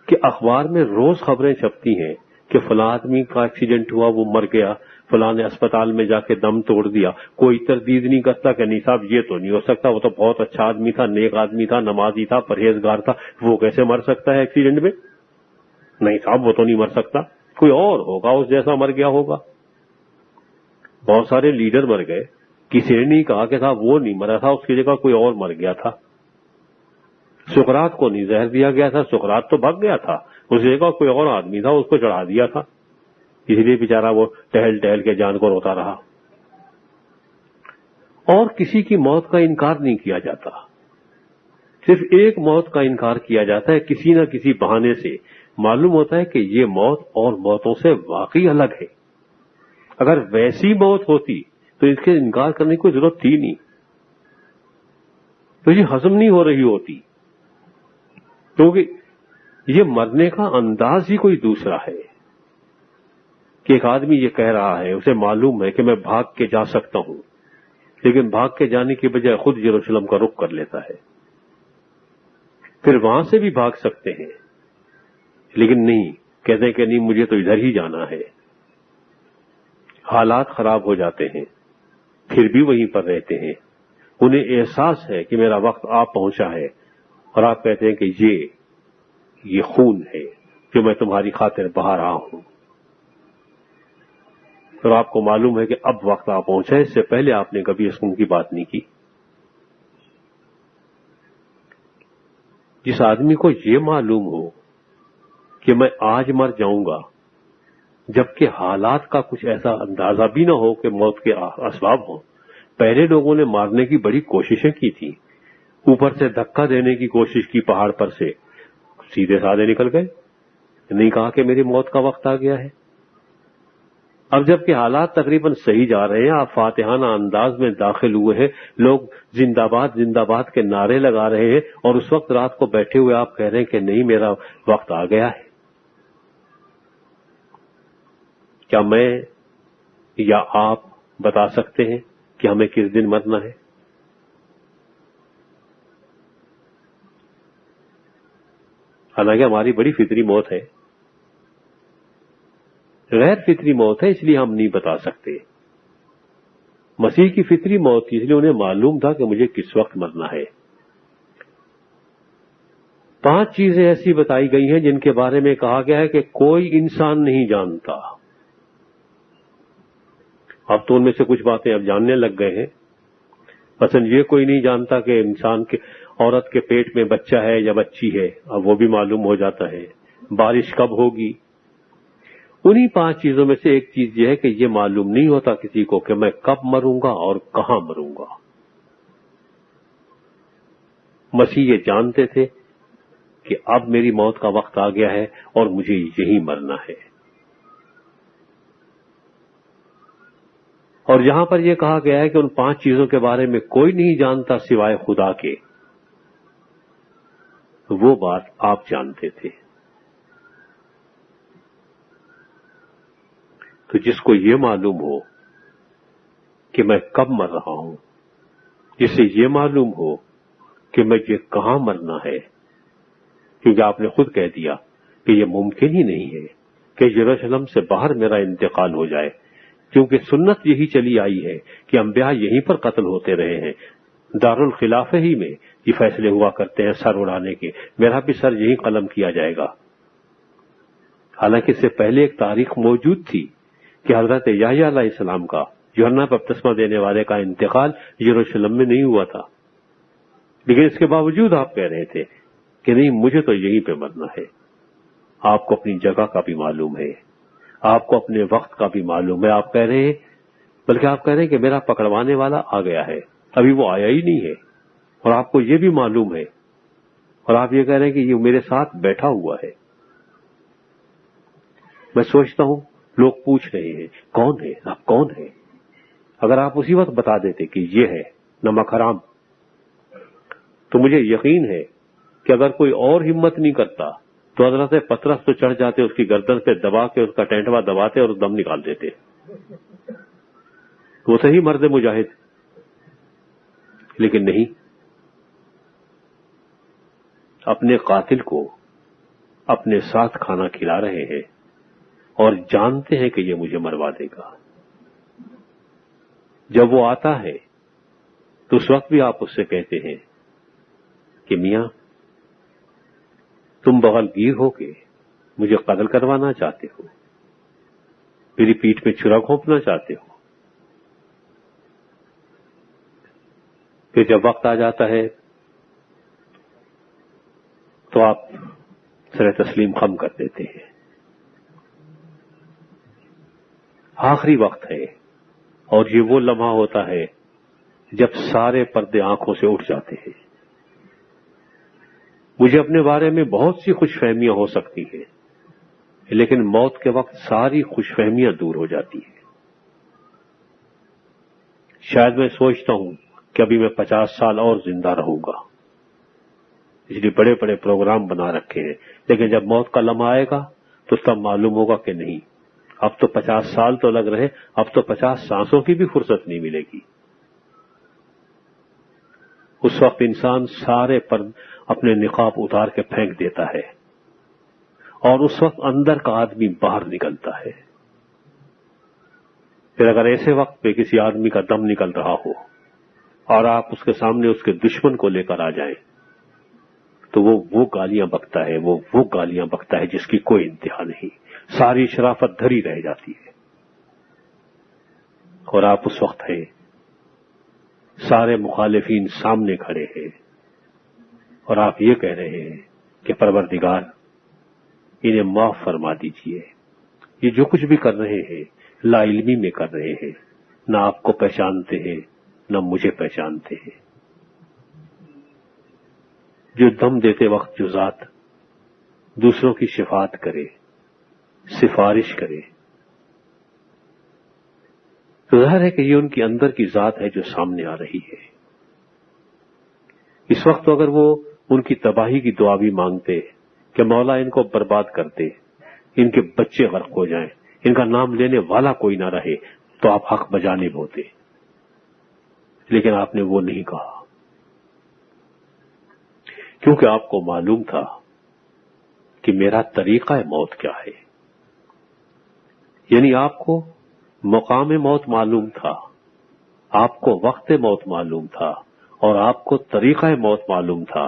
کہ اخبار میں روز خبریں چھپتی ہیں کہ فلاں آدمی کا ایکسیڈنٹ ہوا، وہ مر گیا، فلاں نے اسپتال میں جا کے دم توڑ دیا، کوئی تردید نہیں کرتا کہ نہیں صاحب یہ تو نہیں ہو سکتا، وہ تو بہت اچھا آدمی تھا، نیک آدمی تھا، نمازی تھا، پرہیزگار تھا، وہ کیسے مر سکتا ہے ایکسیڈنٹ میں؟ نہیں صاحب وہ تو نہیں مر سکتا، کوئی اور ہوگا اس جیسا مر گیا ہوگا. بہت سارے لیڈر مر گئے, کسی نے نہیں کہا کہ صاحب وہ نہیں مرا تھا, اس کی جگہ کوئی اور مر گیا تھا. سقراط کو نہیں زہر دیا گیا تھا, سقراط تو بھگ گیا تھا, اس جگہ کوئی اور آدمی تھا, اس کو چڑھا دیا تھا, اس لیے بیچارہ وہ ٹہل ٹہل کے جان کو روتا رہا. اور کسی کی موت کا انکار نہیں کیا جاتا, صرف ایک موت کا انکار کیا جاتا ہے کسی نہ کسی بہانے سے. معلوم ہوتا ہے کہ یہ موت اور موتوں سے واقعی الگ ہے. اگر ویسی موت ہوتی تو اس کے انکار کرنے کی کوئی ضرورت تھی نہیں, تو یہ ہضم نہیں ہو رہی ہوتی, کیونکہ یہ مرنے کا انداز ہی کوئی دوسرا ہے. کہ ایک آدمی یہ کہہ رہا ہے, اسے معلوم ہے کہ میں بھاگ کے جا سکتا ہوں, لیکن بھاگ کے جانے کی بجائے خود یروشلم کا رخ کر لیتا ہے. پھر وہاں سے بھی بھاگ سکتے ہیں, لیکن نہیں, کہتے ہیں کہ نہیں مجھے تو ادھر ہی جانا ہے. حالات خراب ہو جاتے ہیں, پھر بھی وہیں پر رہتے ہیں. انہیں احساس ہے کہ میرا وقت آ پہنچا ہے, اور آپ کہتے ہیں کہ یہ خون ہے جو میں تمہاری خاطر بہا رہا ہوں. اور آپ کو معلوم ہے کہ اب وقت آ پہنچا ہے, اس سے پہلے آپ نے کبھی اس خون کی بات نہیں کی. جس آدمی کو یہ معلوم ہو کہ میں آج مر جاؤں گا, جبکہ حالات کا کچھ ایسا اندازہ بھی نہ ہو کہ موت کے اسباب ہوں. پہلے لوگوں نے مارنے کی بڑی کوششیں کی تھیں, اوپر سے دھکا دینے کی کوشش کی پہاڑ پر سے, سیدھے سادے نکل گئے, نہیں کہا کہ میری موت کا وقت آ گیا ہے. اب جبکہ حالات تقریباً صحیح جا رہے ہیں, آپ فاتحانہ انداز میں داخل ہوئے ہیں, لوگ زندہ باد کے نعرے لگا رہے ہیں, اور اس وقت رات کو بیٹھے ہوئے آپ کہہ رہے ہیں کہ نہیں میرا وقت آ گیا ہے. کیا میں یا آپ بتا سکتے ہیں کہ ہمیں کس دن مرنا ہے؟ حالانکہ ہماری بڑی فطری موت ہے, غیر فطری موت ہے, اس لیے ہم نہیں بتا سکتے. مسیح کی فطری موت تھی, اس لیے انہیں معلوم تھا کہ مجھے کس وقت مرنا ہے. 5 چیزیں ایسی بتائی گئی ہیں جن کے بارے میں کہا گیا ہے کہ کوئی انسان نہیں جانتا. اب تو ان میں سے کچھ باتیں اب جاننے لگ گئے ہیں. مثلا یہ کوئی نہیں جانتا کہ انسان کے عورت کے پیٹ میں بچہ ہے یا بچی ہے, اب وہ بھی معلوم ہو جاتا ہے. بارش کب ہوگی. انہی 5 چیزوں میں سے ایک چیز یہ ہے کہ یہ معلوم نہیں ہوتا کسی کو کہ میں کب مروں گا اور کہاں مروں گا. مسیح یہ جانتے تھے کہ اب میری موت کا وقت آ گیا ہے اور مجھے یہی مرنا ہے. اور جہاں پر یہ کہا گیا ہے کہ ان 5 چیزوں کے بارے میں کوئی نہیں جانتا سوائے خدا کے, وہ بات آپ جانتے تھے. تو جس کو یہ معلوم ہو کہ میں کب مر رہا ہوں, جسے یہ معلوم ہو کہ مجھے کہاں مرنا ہے, کیونکہ آپ نے خود کہہ دیا کہ یہ ممکن ہی نہیں ہے کہ یروشلم سے باہر میرا انتقال ہو جائے, کیونکہ سنت یہی چلی آئی ہے کہ انبیاء یہیں پر قتل ہوتے رہے ہیں. دارالخلافہ ہی میں یہ فیصلے ہوا کرتے ہیں سر اڑانے کے, میرا بھی سر یہیں قلم کیا جائے گا. حالانکہ اس سے پہلے ایک تاریخ موجود تھی کہ حضرت یحییٰ علیہ السلام کا, یوحنا بپتسمہ دینے والے کا انتقال یروشلم میں نہیں ہوا تھا, لیکن اس کے باوجود آپ کہہ رہے تھے کہ نہیں مجھے تو یہیں پہ مرنا ہے. آپ کو اپنی جگہ کا بھی معلوم ہے, آپ کو اپنے وقت کا بھی معلوم ہے. آپ کہہ رہے ہیں, بلکہ آپ کہہ رہے ہیں کہ میرا پکڑوانے والا آ گیا ہے, ابھی وہ آیا ہی نہیں ہے, اور آپ کو یہ بھی معلوم ہے, اور آپ یہ کہہ رہے ہیں کہ یہ میرے ساتھ بیٹھا ہوا ہے. میں سوچتا ہوں لوگ پوچھ رہے ہیں کون ہے, آپ کون ہیں؟ اگر آپ اسی وقت بتا دیتے کہ یہ ہے نمک حرام, تو مجھے یقین ہے کہ اگر کوئی اور ہمت نہیں کرتا تو حضرت پطرس تو چڑھ جاتے, اس کی گردن پہ دبا کے اس کا ٹینٹوا دباتے اور دم نکال دیتے. وہ صحیح مرد مجاہد, لیکن نہیں, اپنے قاتل کو اپنے ساتھ کھانا کھلا رہے ہیں اور جانتے ہیں کہ یہ مجھے مروا دے گا. جب وہ آتا ہے تو اس وقت بھی آپ اس سے کہتے ہیں کہ میاں تم بغل گیر ہو کے مجھے قتل کروانا چاہتے ہو, میری پیٹھ میں چھرا گھونپنا چاہتے ہو؟ پھر جب وقت آ جاتا ہے تو آپ سر تسلیم خم کر دیتے ہیں. آخری وقت ہے اور یہ وہ لمحہ ہوتا ہے جب سارے پردے آنکھوں سے اٹھ جاتے ہیں. مجھے اپنے بارے میں بہت سی خوش فہمیاں ہو سکتی ہیں، لیکن موت کے وقت ساری خوش فہمیاں دور ہو جاتی ہیں. شاید میں سوچتا ہوں کہ ابھی میں 50 سال اور زندہ رہوں گا، اس لیے بڑے بڑے پروگرام بنا رکھے ہیں، لیکن جب موت کا لمحہ آئے گا تو تب معلوم ہوگا کہ نہیں، اب تو 50 سال تو لگ رہے، اب تو 50 سانسوں کی بھی فرصت نہیں ملے گی. اس وقت انسان سارے پر اپنے نقاب اتار کے پھینک دیتا ہے اور اس وقت اندر کا آدمی باہر نکلتا ہے. پھر اگر ایسے وقت پہ کسی آدمی کا دم نکل رہا ہو اور آپ اس کے سامنے اس کے دشمن کو لے کر آ جائیں تو وہ گالیاں بکتا ہے، وہ گالیاں بکتا ہے جس کی کوئی انتہا نہیں. ساری شرافت دھری رہ جاتی ہے اور آپ اس وقت ہیں، سارے مخالفین سامنے کھڑے ہیں اور آپ یہ کہہ رہے ہیں کہ پروردگار انہیں معاف فرما دیجئے، یہ جو کچھ بھی کر رہے ہیں لا علمی میں کر رہے ہیں، نہ آپ کو پہچانتے ہیں نہ مجھے پہچانتے ہیں. جو دم دیتے وقت جو ذات دوسروں کی شفاعت کرے، سفارش کرے، تو ظاہر ہے کہ یہ ان کی اندر کی ذات ہے جو سامنے آ رہی ہے. اس وقت تو اگر وہ ان کی تباہی کی دعا بھی مانگتے کہ مولا ان کو برباد کر دے، ان کے بچے غرق ہو جائیں، ان کا نام لینے والا کوئی نہ رہے، تو آپ حق بجانب ہوتے، لیکن آپ نے وہ نہیں کہا، کیونکہ آپ کو معلوم تھا کہ میرا طریقہ موت کیا ہے. یعنی آپ کو مقام موت معلوم تھا، آپ کو وقت موت معلوم تھا اور آپ کو طریقہ موت معلوم تھا.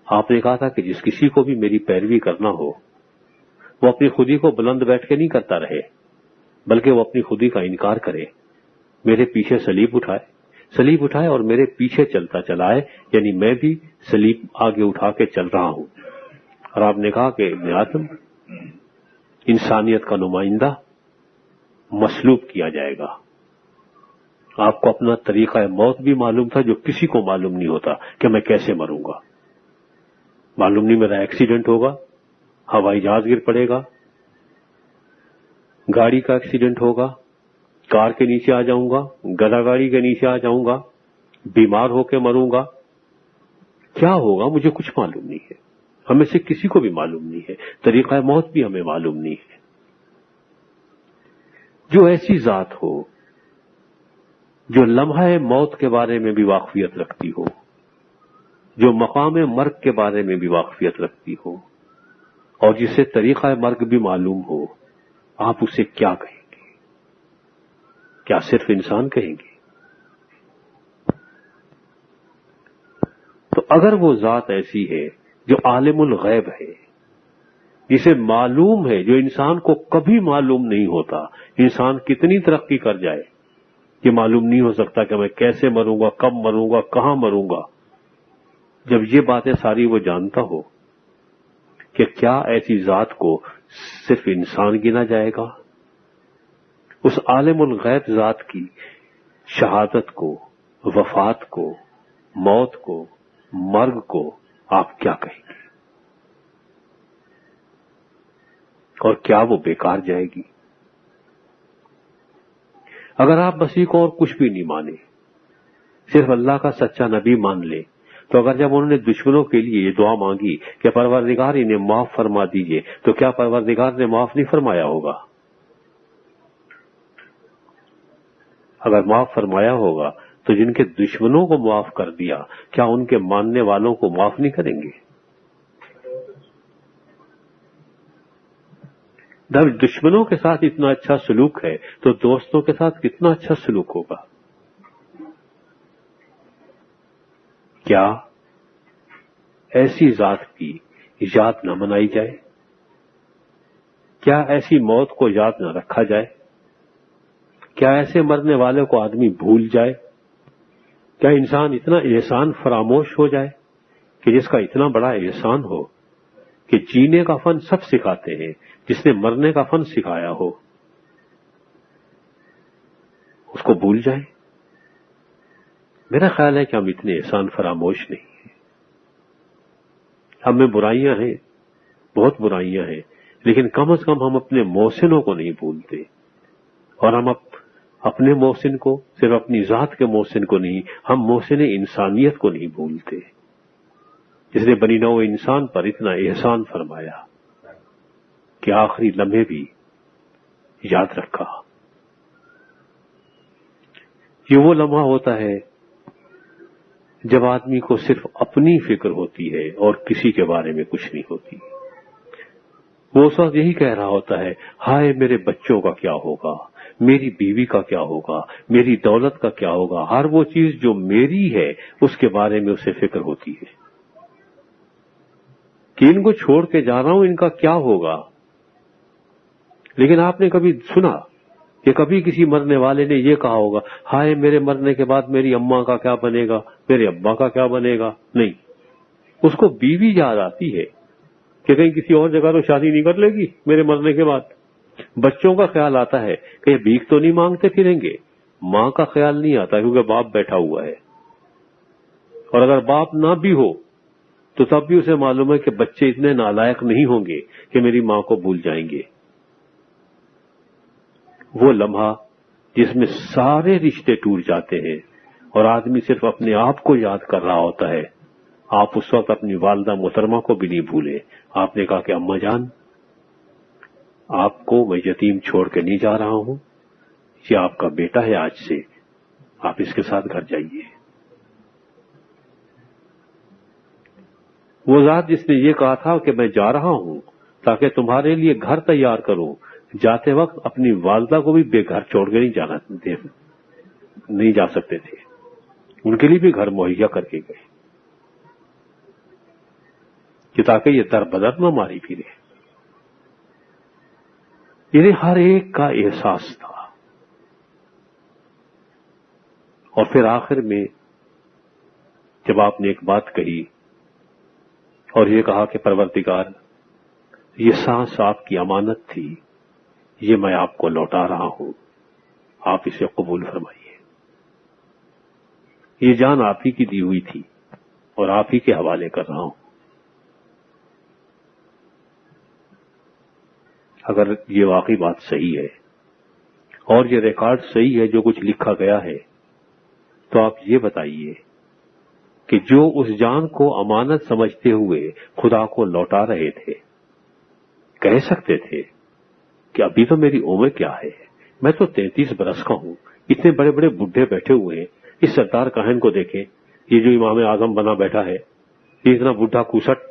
آپ نے کہا تھا کہ جس کسی کو بھی میری پیروی کرنا ہو وہ اپنی خودی کو بلند بیٹھ کے نہیں کرتا رہے، بلکہ وہ اپنی خودی کا انکار کرے، میرے پیچھے صلیب اٹھائے اور میرے پیچھے چلتا چلائے، یعنی میں بھی صلیب آگے اٹھا کے چل رہا ہوں. اور آپ نے کہا کہ ابن آدم انسانیت کا نمائندہ مصلوب کیا جائے گا. آپ کو اپنا طریقہ موت بھی معلوم تھا جو کسی کو معلوم نہیں ہوتا کہ میں کیسے مروں گا. معلوم نہیں میرا ایکسیڈنٹ ہوگا، ہوائی جہاز گر پڑے گا، گاڑی کا ایکسیڈنٹ ہوگا، کار کے نیچے آ جاؤں گا، گدا گاڑی کے نیچے آ جاؤں گا، بیمار ہو کے مروں گا، کیا ہوگا مجھے کچھ معلوم نہیں ہے. ہمیں سے کسی کو بھی معلوم نہیں ہے، طریقہ موت بھی ہمیں معلوم نہیں ہے. جو ایسی ذات ہو جو لمحہ موت کے بارے میں بھی واقفیت رکھتی ہو، جو مقام مرگ کے بارے میں بھی واقفیت رکھتی ہو اور جسے طریقہ مرگ بھی معلوم ہو، آپ اسے کیا کہیں گے؟ کیا صرف انسان کہیں گے؟ تو اگر وہ ذات ایسی ہے جو عالم الغیب ہے، جسے معلوم ہے، جو انسان کو کبھی معلوم نہیں ہوتا، انسان کتنی ترقی کر جائے یہ معلوم نہیں ہو سکتا کہ میں کیسے مروں گا، کب مروں گا، کہاں مروں گا. جب یہ باتیں ساری وہ جانتا ہو کہ کیا ایسی ذات کو صرف انسان گنا جائے گا؟ اس عالم الغیب ذات کی شہادت کو، وفات کو، موت کو، مرگ کو آپ کیا کہیں گے؟ اور کیا وہ بیکار جائے گی؟ اگر آپ مسیح کو اور کچھ بھی نہیں مانے، صرف اللہ کا سچا نبی مان لے، تو اگر جب انہوں نے دشمنوں کے لیے یہ دعا مانگی کہ پروردگار انہیں معاف فرما دیجئے، تو کیا پروردگار نے معاف نہیں فرمایا ہوگا؟ اگر معاف فرمایا ہوگا تو جن کے دشمنوں کو معاف کر دیا، کیا ان کے ماننے والوں کو معاف نہیں کریں گے؟ جب دشمنوں کے ساتھ اتنا اچھا سلوک ہے تو دوستوں کے ساتھ کتنا اچھا سلوک ہوگا؟ کیا ایسی ذات کی یاد نہ منائی جائے؟ کیا ایسی موت کو یاد نہ رکھا جائے؟ کیا ایسے مرنے والے کو آدمی بھول جائے؟ کیا انسان اتنا احسان فراموش ہو جائے کہ جس کا اتنا بڑا احسان ہو کہ جینے کا فن سب سکھاتے ہیں، جس نے مرنے کا فن سکھایا ہو اس کو بھول جائے؟ میرا خیال ہے کہ ہم اتنے احسان فراموش نہیں ہیں. ہم میں برائیاں ہیں، بہت برائیاں ہیں، لیکن کم از کم ہم اپنے محسنوں کو نہیں بھولتے. اور ہم اپنے محسن کو، صرف اپنی ذات کے محسن کو نہیں، ہم محسن انسانیت کو نہیں بھولتے، جس نے بنی نوع انسان پر اتنا احسان فرمایا کہ آخری لمحے بھی یاد رکھا. یہ وہ لمحہ ہوتا ہے جب آدمی کو صرف اپنی فکر ہوتی ہے اور کسی کے بارے میں کچھ نہیں ہوتی. وہ اس وقت یہی کہہ رہا ہوتا ہے، ہائے میرے بچوں کا کیا ہوگا، میری بیوی کا کیا ہوگا، میری دولت کا کیا ہوگا. ہر وہ چیز جو میری ہے اس کے بارے میں اسے فکر ہوتی ہے کہ ان کو چھوڑ کے جا رہا ہوں، ان کا کیا ہوگا. لیکن آپ نے کبھی سنا کہ کبھی کسی مرنے والے نے یہ کہا ہوگا، ہائے میرے مرنے کے بعد میری اماں کا کیا بنے گا، میرے ابا کا کیا بنے گا؟ نہیں. اس کو بیوی یاد آتی ہے کہ کہیں کسی اور جگہ تو شادی نہیں کر لے گی میرے مرنے کے بعد. بچوں کا خیال آتا ہے کہ یہ بھیک تو نہیں مانگتے پھریں گے. ماں کا خیال نہیں آتا کیونکہ باپ بیٹھا ہوا ہے، اور اگر باپ نہ بھی ہو تو تب بھی اسے معلوم ہے کہ بچے اتنے نالائق نہیں ہوں گے کہ میری ماں کو بھول جائیں گے. وہ لمحہ جس میں سارے رشتے ٹوٹ جاتے ہیں اور آدمی صرف اپنے آپ کو یاد کر رہا ہوتا ہے. آپ اس وقت اپنی والدہ محترمہ کو بھی نہیں بھولے. آپ نے کہا کہ اماں جان، آپ کو میں یتیم چھوڑ کے نہیں جا رہا ہوں، یہ آپ کا بیٹا ہے، آج سے آپ اس کے ساتھ گھر جائیے. وہ ذات جس نے یہ کہا تھا کہ میں جا رہا ہوں تاکہ تمہارے لیے گھر تیار کروں، جاتے وقت اپنی والدہ کو بھی بے گھر چھوڑ کے نہیں جا سکتے تھے، ان کے لیے بھی گھر مہیا کر کے گئے کہ تاکہ یہ در بدر نہ ماری پھرے. انہیں ہر ایک کا احساس تھا. اور پھر آخر میں جب آپ نے ایک بات کہی اور یہ کہا کہ پروردگار، یہ سانس آپ کی امانت تھی، یہ میں آپ کو لوٹا رہا ہوں، آپ اسے قبول فرمائیے. یہ جان آپ ہی کی دی ہوئی تھی اور آپ ہی کے حوالے کر رہا ہوں. اگر یہ واقعی بات صحیح ہے اور یہ ریکارڈ صحیح ہے جو کچھ لکھا گیا ہے، تو آپ یہ بتائیے کہ جو اس جان کو امانت سمجھتے ہوئے خدا کو لوٹا رہے تھے، کہہ سکتے تھے کہ ابھی تو میری عمر کیا ہے، میں تو 33 برس کا ہوں، اتنے بڑے بڑے بڈھے بیٹھے ہوئے ہیں، اس سردار کاہن کو دیکھیں، یہ جو امام اعظم بنا بیٹھا ہے، یہ اتنا بڈھا کوسٹ،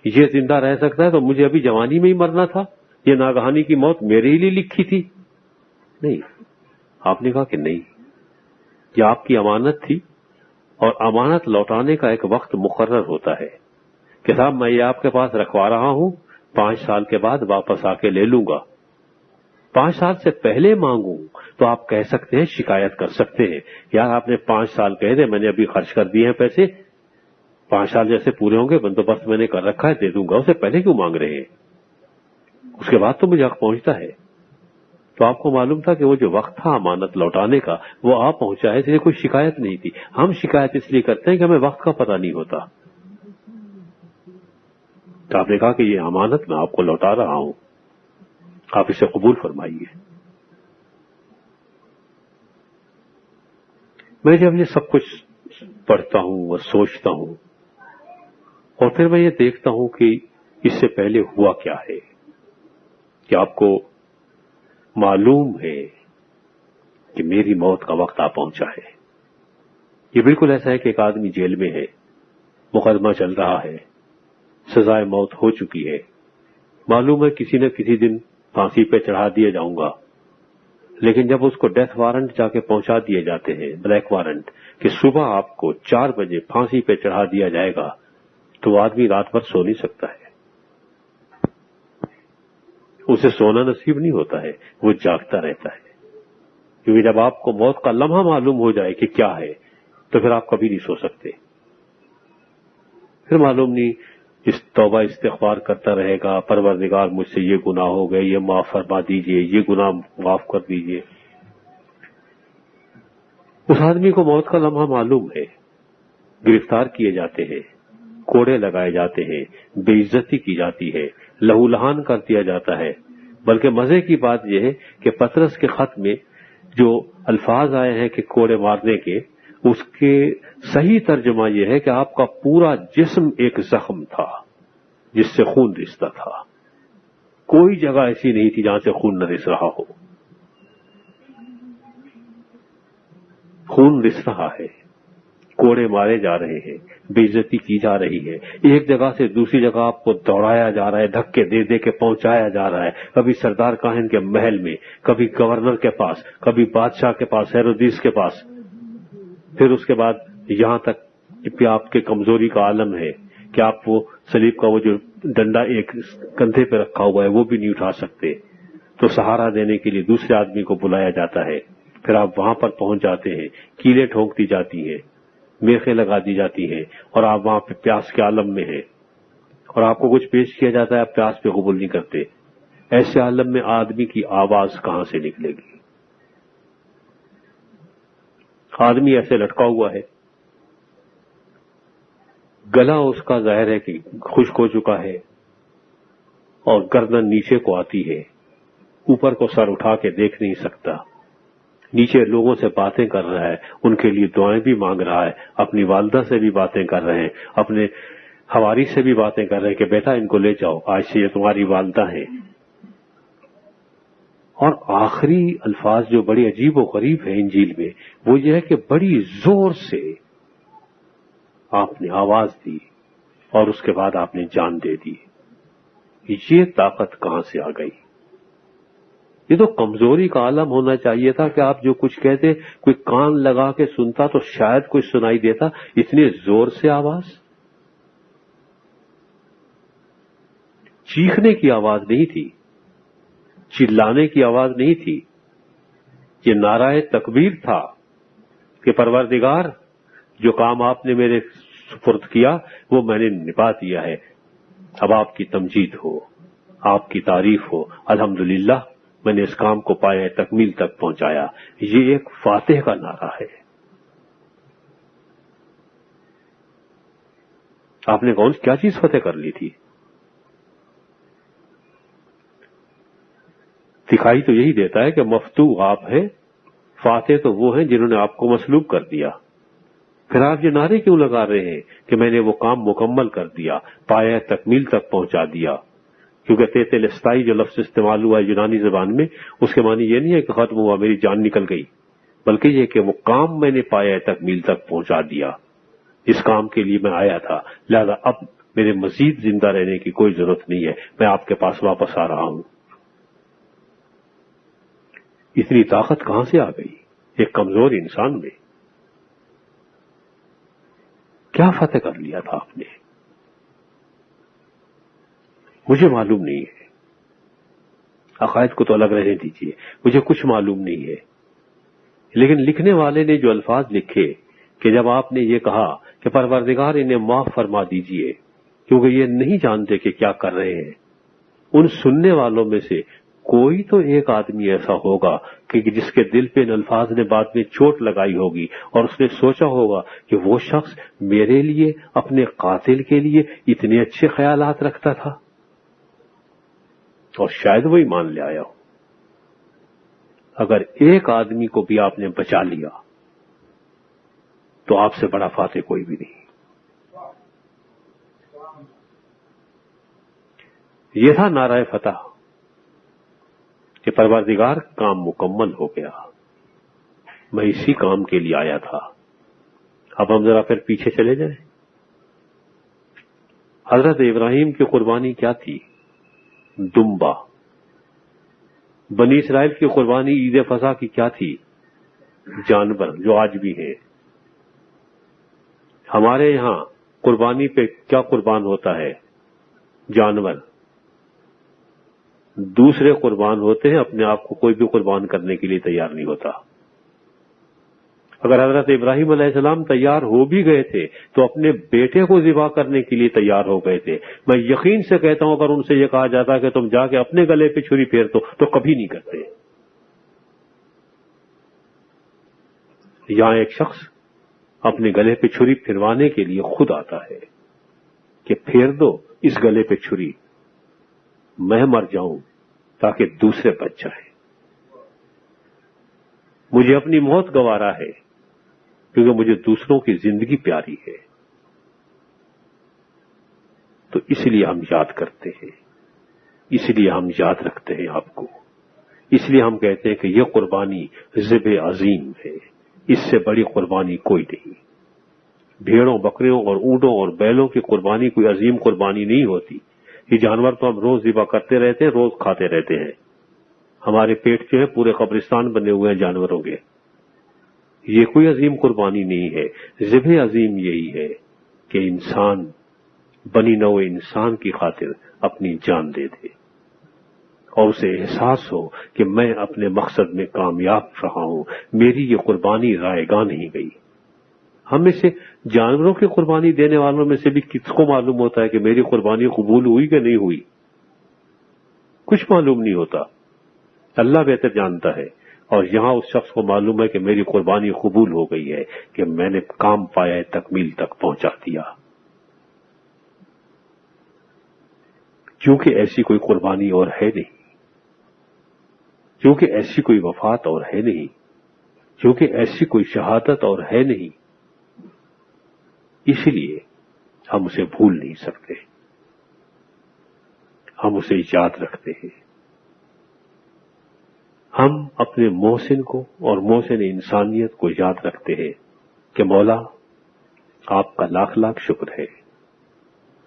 یہ زندہ رہ سکتا ہے تو مجھے ابھی جوانی میں ہی مرنا تھا، یہ ناگہانی کی موت میرے ہی لیے لکھی تھی. نہیں، آپ نے کہا کہ نہیں، یہ آپ کی امانت تھی، اور امانت لوٹانے کا ایک وقت مقرر ہوتا ہے کہ صاحب میں یہ آپ کے پاس رکھوا رہا ہوں، 5 سال کے بعد واپس آ کے لے لوں گا. 5 سال سے پہلے مانگوں تو آپ کہہ سکتے ہیں، شکایت کر سکتے ہیں، یار آپ نے 5 سال کہہ دے، میں نے ابھی خرچ کر دیے ہیں پیسے، 5 سال جیسے پورے ہوں گے بندوبست میں نے کر رکھا ہے، دے دوں گا. اسے پہلے کیوں مانگ رہے ہیں؟ اس کے بعد تو مجھے حق پہنچتا ہے. تو آپ کو معلوم تھا کہ وہ جو وقت تھا امانت لوٹانے کا وہ آ پہنچا ہے، اس لیے کوئی شکایت نہیں تھی. ہم شکایت اس لیے کرتے ہیں کہ ہمیں وقت کا پتہ نہیں ہوتا. تو آپ نے کہا کہ یہ امانت میں آپ کو لوٹا رہا ہوں، آپ اسے قبول فرمائیے. میں جب یہ سب کچھ پڑھتا ہوں اور سوچتا ہوں اور پھر میں یہ دیکھتا ہوں کہ اس سے پہلے ہوا کیا ہے، کہ آپ کو معلوم ہے کہ میری موت کا وقت آ پہنچا ہے. یہ بالکل ایسا ہے کہ ایک آدمی جیل میں ہے، مقدمہ چل رہا ہے، سزائے موت ہو چکی ہے، معلوم ہے کسی نہ کسی دن پھانسی پہ چڑھا دیا جاؤں گا. لیکن جب اس کو ڈیتھ وارنٹ جا کے پہنچا دیے جاتے ہیں، بلیک وارنٹ، کہ صبح آپ کو 4 بجے پھانسی پہ چڑھا دیا جائے گا، تو وہ آدمی رات بھر سو نہیں سکتا ہے، اسے سونا نصیب نہیں ہوتا ہے، وہ جاگتا رہتا ہے. کیونکہ جب آپ کو موت کا لمحہ معلوم ہو جائے کہ کیا ہے تو پھر آپ کبھی نہیں سو سکتے. پھر معلوم نہیں اس توبہ استغفار کرتا رہے گا، پروردگار مجھ سے یہ گناہ ہو گئے، یہ معاف فرما دیجئے، یہ گناہ معاف کر دیجئے. اس آدمی کو موت کا لمحہ معلوم ہے. گرفتار کیے جاتے ہیں، کوڑے لگائے جاتے ہیں، بے عزتی کی جاتی ہے، لہو لہان کر دیا جاتا ہے. بلکہ مزے کی بات یہ ہے کہ پطرس کے خط میں جو الفاظ آئے ہیں کہ کوڑے مارنے کے، اس کے صحیح ترجمہ یہ ہے کہ آپ کا پورا جسم ایک زخم تھا جس سے خون رستا تھا. کوئی جگہ ایسی نہیں تھی جہاں سے خون نہ رس رہا ہو. خون رس رہا ہے، کوڑے مارے جا رہے ہیں، بے عزتی کی جا رہی ہے، ایک جگہ سے دوسری جگہ آپ کو دوڑایا جا رہا ہے، دھکے دے دے کے پہنچایا جا رہا ہے، کبھی سردار کاہن کے محل میں، کبھی گورنر کے پاس، کبھی بادشاہ کے پاس، ہیرودیس کے پاس. پھر اس کے بعد یہاں تک کہ آپ کے کمزوری کا عالم ہے کہ آپ وہ صلیب کا وہ جو ڈنڈا ایک کندھے پہ رکھا ہوا ہے وہ بھی نہیں اٹھا سکتے، تو سہارا دینے کے لیے دوسرے آدمی کو بلایا جاتا ہے. پھر آپ وہاں پر پہنچ جاتے ہیں، کیلیں ٹھونک دی جاتی ہیں، میخیں لگا دی جاتی ہیں، اور آپ وہاں پہ پیاس کے عالم میں ہیں، اور آپ کو کچھ پیش کیا جاتا ہے، آپ پیاس پہ قبول نہیں کرتے. ایسے عالم میں آدمی کی آواز کہاں سے نکلے گی؟ آدمی ایسے لٹکا ہوا ہے، گلا اس کا ظاہر ہے کہ خشک ہو چکا ہے، اور گردن نیچے کو آتی ہے، اوپر کو سر اٹھا کے دیکھ نہیں سکتا، نیچے لوگوں سے باتیں کر رہا ہے، ان کے لیے دعائیں بھی مانگ رہا ہے، اپنی والدہ سے بھی باتیں کر رہے ہیں، اپنے حواری سے بھی باتیں کر رہے ہیں کہ بیٹا ان کو لے جاؤ، آج سے یہ تمہاری والدہ ہیں. اور آخری الفاظ جو بڑے عجیب و غریب ہیں انجیل میں، وہ یہ ہے کہ بڑی زور سے آپ نے آواز دی اور اس کے بعد آپ نے جان دے دی. یہ طاقت کہاں سے آ گئی؟ یہ تو کمزوری کا عالم ہونا چاہیے تھا کہ آپ جو کچھ کہتے کوئی کان لگا کے سنتا تو شاید کچھ سنائی دیتا. اتنے زور سے آواز، چیخنے کی آواز نہیں تھی، چلانے کی آواز نہیں تھی، یہ نعرہ تکبیر تھا کہ پروردگار جو کام آپ نے میرے سپرد کیا وہ میں نے نبھا دیا ہے، اب آپ کی تمجید ہو، آپ کی تعریف ہو، الحمدللہ میں نے اس کام کو پایا تکمیل تک پہنچایا. یہ ایک فاتح کا نعرہ ہے. آپ نے کیا چیز فتح کر لی تھی؟ دکھائی تو یہی دیتا ہے کہ مفتوح آپ ہیں، فاتح تو وہ ہیں جنہوں نے آپ کو مسلوب کر دیا. پھر آپ یہ نعرے کیوں لگا رہے ہیں کہ میں نے وہ کام مکمل کر دیا، پایا تکمیل تک پہنچا دیا؟ کیونکہ تیتلستائی جو لفظ استعمال ہوا ہے یونانی زبان میں، اس کے معنی یہ نہیں ہے کہ ختم ہوا، میری جان نکل گئی، بلکہ یہ کہ وہ کام میں نے پایا تکمیل تک پہنچا دیا. اس کام کے لیے میں آیا تھا، لہذا اب میرے مزید زندہ رہنے کی کوئی ضرورت نہیں ہے، میں آپ کے پاس واپس آ رہا ہوں. اتنی طاقت کہاں سے آ گئی ایک کمزور انسان میں؟ کیا فتح کر لیا تھا آپ نے؟ مجھے معلوم نہیں ہے، عقائد کو تو الگ رہنے دیجیے، مجھے کچھ معلوم نہیں ہے. لیکن لکھنے والے نے جو الفاظ لکھے کہ جب آپ نے یہ کہا کہ پروردگار انہیں معاف فرما دیجیے کیونکہ یہ نہیں جانتے کہ کیا کر رہے ہیں، ان سننے والوں میں سے کوئی تو ایک آدمی ایسا ہوگا کہ جس کے دل پہ ان الفاظ نے بعد میں چوٹ لگائی ہوگی اور اس نے سوچا ہوگا کہ وہ شخص میرے لیے، اپنے قاتل کے لیے اتنے اچھے خیالات رکھتا تھا، اور شاید وہ ایمان لے آیا ہو. اگر ایک آدمی کو بھی آپ نے بچا لیا تو آپ سے بڑا فاتح کوئی بھی نہیں. یہ تھا نعرہ فتح کہ پروردگار کام مکمل ہو گیا، میں اسی کام کے لیے آیا تھا. اب ہم ذرا پھر پیچھے چلے جائیں. حضرت ابراہیم کی قربانی کیا تھی؟ دمبا. بنی اسرائیل کی قربانی عید فصح کی کیا تھی؟ جانور، جو آج بھی ہیں. ہمارے یہاں قربانی پہ کیا قربان ہوتا ہے؟ جانور. دوسرے قربان ہوتے ہیں، اپنے آپ کو کوئی بھی قربان کرنے کے لیے تیار نہیں ہوتا. اگر حضرت ابراہیم علیہ السلام تیار ہو بھی گئے تھے تو اپنے بیٹے کو ذبح کرنے کے لیے تیار ہو گئے تھے. میں یقین سے کہتا ہوں اگر ان سے یہ کہا جاتا کہ تم جا کے اپنے گلے پہ چھری پھیر دو تو کبھی نہیں کرتے. یہاں ایک شخص اپنے گلے پہ چھری پھروانے کے لیے خود آتا ہے کہ پھیر دو اس گلے پہ چھری، میں مر جاؤں تاکہ دوسرے بچ جائیں. مجھے اپنی موت گوارا ہے کیونکہ مجھے دوسروں کی زندگی پیاری ہے. تو اس لیے ہم یاد کرتے ہیں، اس لیے ہم یاد رکھتے ہیں آپ کو، اس لیے ہم کہتے ہیں کہ یہ قربانی ذبح عظیم ہے، اس سے بڑی قربانی کوئی نہیں. بھیڑوں، بکریوں اور اونٹوں اور بیلوں کی قربانی کوئی عظیم قربانی نہیں ہوتی. یہ جانور تو ہم روز ذبح کرتے رہتے ہیں، روز کھاتے رہتے ہیں. ہمارے پیٹ جو ہے پورے قبرستان بنے ہوئے ہیں جانوروں کے. یہ کوئی عظیم قربانی نہیں ہے. ذبح عظیم یہی ہے کہ انسان بنی نوع انسان کی خاطر اپنی جان دے دے اور اسے احساس ہو کہ میں اپنے مقصد میں کامیاب رہا ہوں، میری یہ قربانی رائے گاہ نہیں گئی. ہم میں سے جانوروں کی قربانی دینے والوں میں سے بھی کس کو معلوم ہوتا ہے کہ میری قربانی قبول ہوئی کہ نہیں ہوئی؟ کچھ معلوم نہیں ہوتا. اللہ بہتر جانتا ہے. اور یہاں اس شخص کو معلوم ہے کہ میری قربانی قبول ہو گئی ہے، کہ میں نے کام پایا ہے، تکمیل تک پہنچا دیا. کیونکہ ایسی کوئی قربانی اور ہے نہیں، کیونکہ ایسی کوئی وفات اور ہے نہیں، کیونکہ ایسی کوئی شہادت اور ہے نہیں، اسی لیے ہم اسے بھول نہیں سکتے، ہم اسے یاد رکھتے ہیں. ہم اپنے محسن کو اور محسن انسانیت کو یاد رکھتے ہیں کہ مولا آپ کا لاکھ لاکھ شکر ہے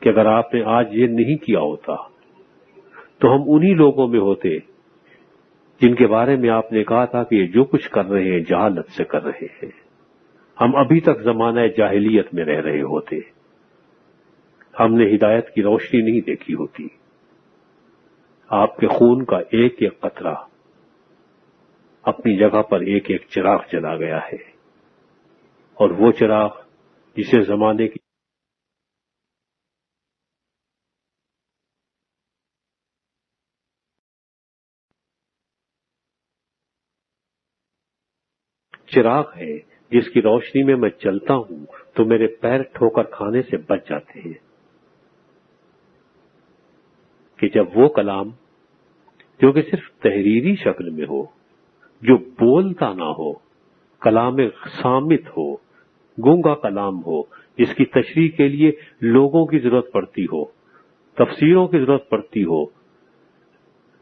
کہ اگر آپ نے آج یہ نہیں کیا ہوتا تو ہم انہی لوگوں میں ہوتے جن کے بارے میں آپ نے کہا تھا کہ یہ جو کچھ کر رہے ہیں جہالت سے کر رہے ہیں. ہم ابھی تک زمانہ جاہلیت میں رہ رہے ہوتے، ہم نے ہدایت کی روشنی نہیں دیکھی ہوتی. آپ کے خون کا ایک ایک قطرہ اپنی جگہ پر ایک ایک چراغ جلا گیا ہے، اور وہ چراغ جسے زمانے کی چراغ ہے جس کی روشنی میں میں چلتا ہوں تو میرے پیر ٹھوکر کھانے سے بچ جاتے ہیں. کہ جب وہ کلام جو کہ صرف تحریری شکل میں ہو، جو بولتا نہ ہو، کلام صامت ہو، گونگا کلام ہو، جس کی تشریح کے لیے لوگوں کی ضرورت پڑتی ہو، تفسیروں کی ضرورت پڑتی ہو،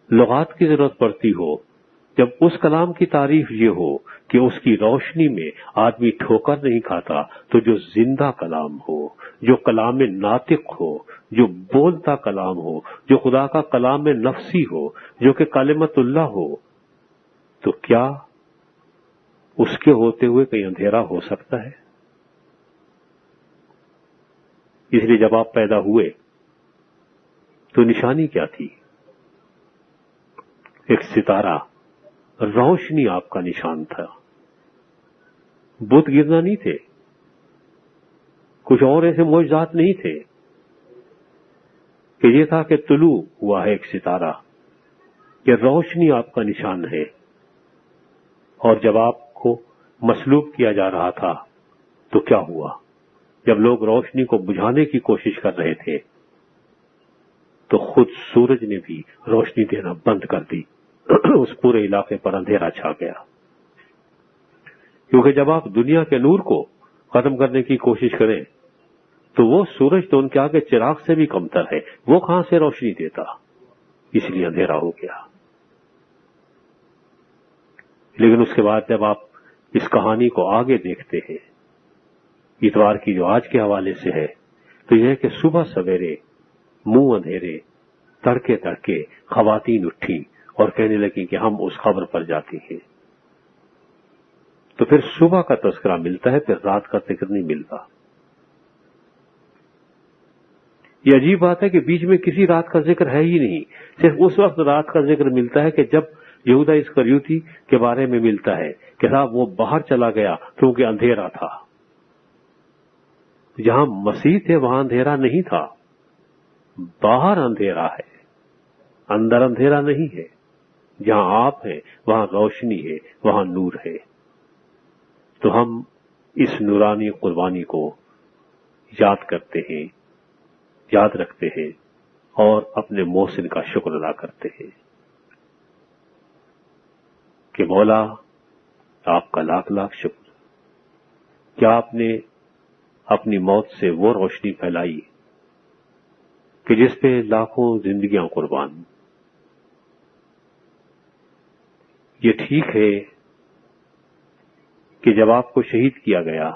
لغات کی ضرورت پڑتی ہو، جب اس کلام کی تعریف یہ ہو کہ اس کی روشنی میں آدمی ٹھوکر نہیں کھاتا، تو جو زندہ کلام ہو، جو کلام ناطق ہو، جو بولتا کلام ہو، جو خدا کا کلام نفسی ہو، جو کہ کلمت اللہ ہو، تو کیا اس کے ہوتے ہوئے کہیں اندھیرا ہو سکتا ہے؟ اس لیے جب آپ پیدا ہوئے تو نشانی کیا تھی؟ ایک ستارہ، روشنی آپ کا نشان تھا. بت گرنا نہیں تھے، کچھ اور ایسے معجزات نہیں تھے، کہ یہ تھا کہ طلوع ہوا ہے ایک ستارہ، کہ روشنی آپ کا نشان ہے. اور جب آپ کو مصلوب کیا جا رہا تھا تو کیا ہوا؟ جب لوگ روشنی کو بجھانے کی کوشش کر رہے تھے تو خود سورج نے بھی روشنی دینا بند کر دی. اس پورے علاقے پر اندھیرا چھا گیا. کیونکہ جب آپ دنیا کے نور کو ختم کرنے کی کوشش کریں تو وہ سورج تو ان کے آگے چراغ سے بھی کمتر ہے، وہ کہاں سے روشنی دیتا؟ اس لیے اندھیرا ہو گیا. لیکن اس کے بعد جب آپ اس کہانی کو آگے دیکھتے ہیں، اتوار کی جو آج کے حوالے سے ہے، تو یہ ہے کہ صبح سویرے منہ اندھیرے تڑکے تڑکے خواتین اٹھی اور کہنے لگی کہ ہم اس خبر پر جاتی ہیں. تو پھر صبح کا تذکرہ ملتا ہے، پھر رات کا ذکر نہیں ملتا. یہ عجیب بات ہے کہ بیچ میں کسی رات کا ذکر ہے ہی نہیں. صرف اس وقت رات کا ذکر ملتا ہے کہ جب یہودا اسکریوتی کے بارے میں ملتا ہے کہ صاحب وہ باہر چلا گیا کیونکہ اندھیرا تھا. جہاں مسیح تھے وہاں اندھیرا نہیں تھا، باہر اندھیرا ہے، اندر اندھیرا نہیں ہے. جہاں آپ ہیں وہاں روشنی ہے، وہاں نور ہے. تو ہم اس نورانی قربانی کو یاد کرتے ہیں، یاد رکھتے ہیں اور اپنے محسن کا شکر ادا کرتے ہیں کہ مولا آپ کا لاکھ لاکھ شکر. کیا آپ نے اپنی موت سے وہ روشنی پھیلائی کہ جس پہ لاکھوں زندگیاں قربان. یہ ٹھیک ہے کہ جب آپ کو شہید کیا گیا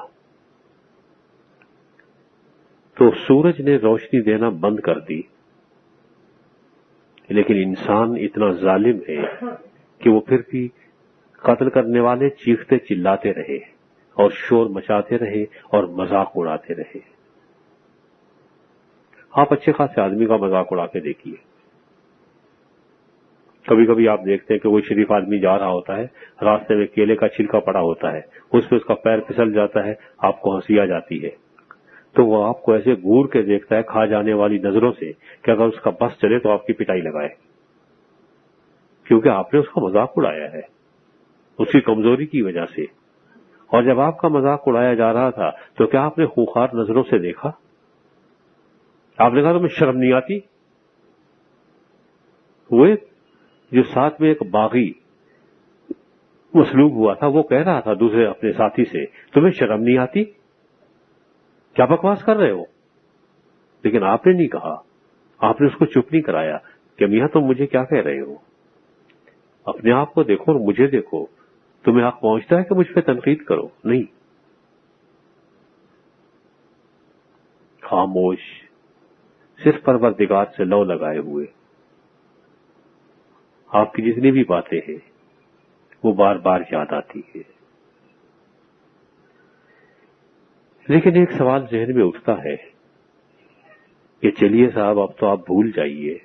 تو سورج نے روشنی دینا بند کر دی، لیکن انسان اتنا ظالم ہے کہ وہ پھر بھی قتل کرنے والے چیختے چلاتے رہے اور شور مچاتے رہے اور مذاق اڑاتے رہے. آپ اچھے خاصے آدمی کا مذاق اڑا کے دیکھیے. کبھی کبھی آپ دیکھتے ہیں کہ کوئی شریف آدمی جا رہا ہوتا ہے، راستے میں کیلے کا چھلکا پڑا ہوتا ہے، اس پہ اس کا پیر پھسل جاتا ہے، آپ کو ہنسی آ جاتی ہے تو وہ آپ کو ایسے گور کے دیکھتا ہے کھا جانے والی نظروں سے کہ اگر اس کا بس چلے تو آپ کی پٹائی لگائے، کیونکہ آپ نے اس کا مذاق اڑایا ہے اس کی کمزوری کی وجہ سے. اور جب آپ کا مذاق اڑایا جا رہا تھا تو کیا آپ نے خوخار نظروں سے دیکھا؟ آپ نے کہا تمہیں شرم نہیں آتی؟ وہ جو ساتھ میں ایک باغی مسلوب ہوا تھا وہ کہہ رہا تھا دوسرے اپنے ساتھی سے تمہیں شرم نہیں آتی؟ کیا بکواس کر رہے ہو؟ لیکن آپ نے نہیں کہا، آپ نے اس کو چپ نہیں کرایا کہ میاں تم مجھے کیا کہہ رہے ہو؟ اپنے آپ کو دیکھو اور مجھے دیکھو. تمہیں حق پہنچتا ہے کہ مجھ پہ تنقید کرو؟ نہیں. خاموش، صرف پروردگار سے لو لگائے ہوئے. آپ کی جتنی بھی باتیں ہیں وہ بار بار یاد آتی ہے. لیکن ایک سوال ذہن میں اٹھتا ہے کہ چلیے صاحب اب تو آپ بھول جائیے،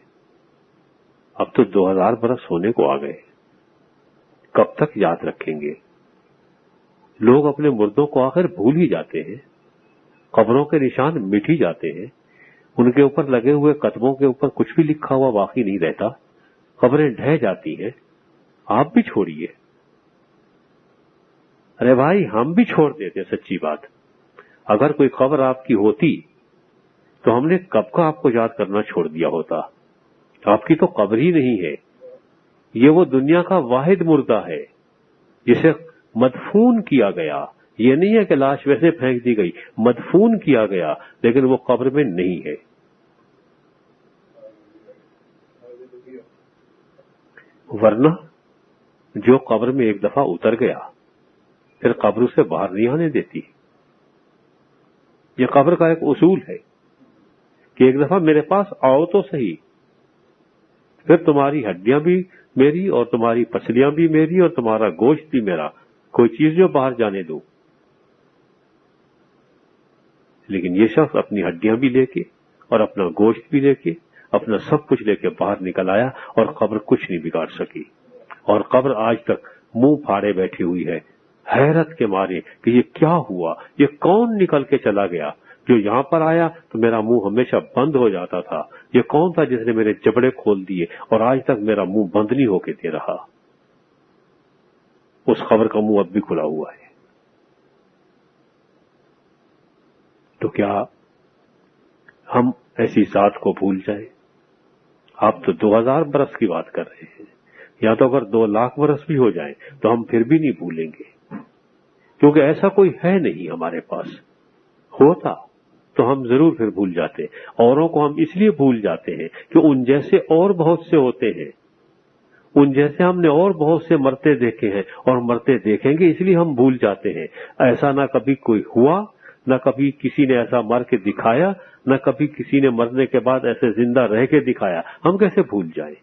اب تو 2000 برس ہونے کو آ گئے، کب تک یاد رکھیں گے؟ لوگ اپنے مردوں کو آخر بھول ہی جاتے ہیں، قبروں کے نشان مٹ ہی جاتے ہیں، ان کے اوپر لگے ہوئے قدموں کے اوپر کچھ بھی لکھا ہوا باقی نہیں رہتا، قبریں ڈھہ جاتی ہیں. آپ بھی چھوڑیے. ارے بھائی ہم بھی چھوڑ دیتے. سچی بات، اگر کوئی قبر آپ کی ہوتی تو ہم نے کب کا آپ کو یاد کرنا چھوڑ دیا ہوتا. آپ کی تو قبر ہی نہیں ہے، یہ وہ دنیا کا واحد مردہ ہے جسے مدفون کیا گیا. یہ نہیں ہے کہ لاش ویسے پھینک دی گئی، مدفون کیا گیا لیکن وہ قبر میں نہیں ہے. ورنہ جو قبر میں ایک دفعہ اتر گیا پھر قبر اسے باہر نہیں آنے دیتی. یہ قبر کا ایک اصول ہے کہ ایک دفعہ میرے پاس آؤ تو صحیح، پھر تمہاری ہڈیاں بھی میری اور تمہاری پسلیاں بھی میری اور تمہارا گوشت بھی میرا، کوئی چیز جو باہر جانے دو. لیکن یہ شخص اپنی ہڈیاں بھی لے کے اور اپنا گوشت بھی لے کے اپنا سب کچھ لے کے باہر نکل آیا اور قبر کچھ نہیں بگاڑ سکی. اور قبر آج تک منہ پھاڑے بیٹھی ہوئی ہے حیرت کے مارے کہ یہ کیا ہوا، یہ کون نکل کے چلا گیا؟ جو یہاں پر آیا تو میرا منہ ہمیشہ بند ہو جاتا تھا، یہ کون تھا جس نے میرے جبڑے کھول دیے اور آج تک میرا منہ بند نہیں ہو کے دے رہا؟ اس قبر کا منہ اب بھی کھلا ہوا ہے. تو کیا ہم ایسی ذات کو بھول جائیں؟ آپ تو 2000 برس کی بات کر رہے ہیں، یا تو اگر 2 لاکھ برس بھی ہو جائیں تو ہم پھر بھی نہیں بھولیں گے، کیونکہ ایسا کوئی ہے نہیں ہمارے پاس. ہوتا تو ہم ضرور پھر بھول جاتے. اوروں کو ہم اس لیے بھول جاتے ہیں کہ ان جیسے اور بہت سے ہوتے ہیں، ان جیسے ہم نے اور بہت سے مرتے دیکھے ہیں اور مرتے دیکھیں گے، اس لیے ہم بھول جاتے ہیں. ایسا نہ کبھی کوئی ہوا، نہ کبھی کسی نے ایسا مر کے دکھایا، نہ کبھی کسی نے مرنے کے بعد ایسے زندہ رہ کے دکھایا. ہم کیسے بھول جائیں؟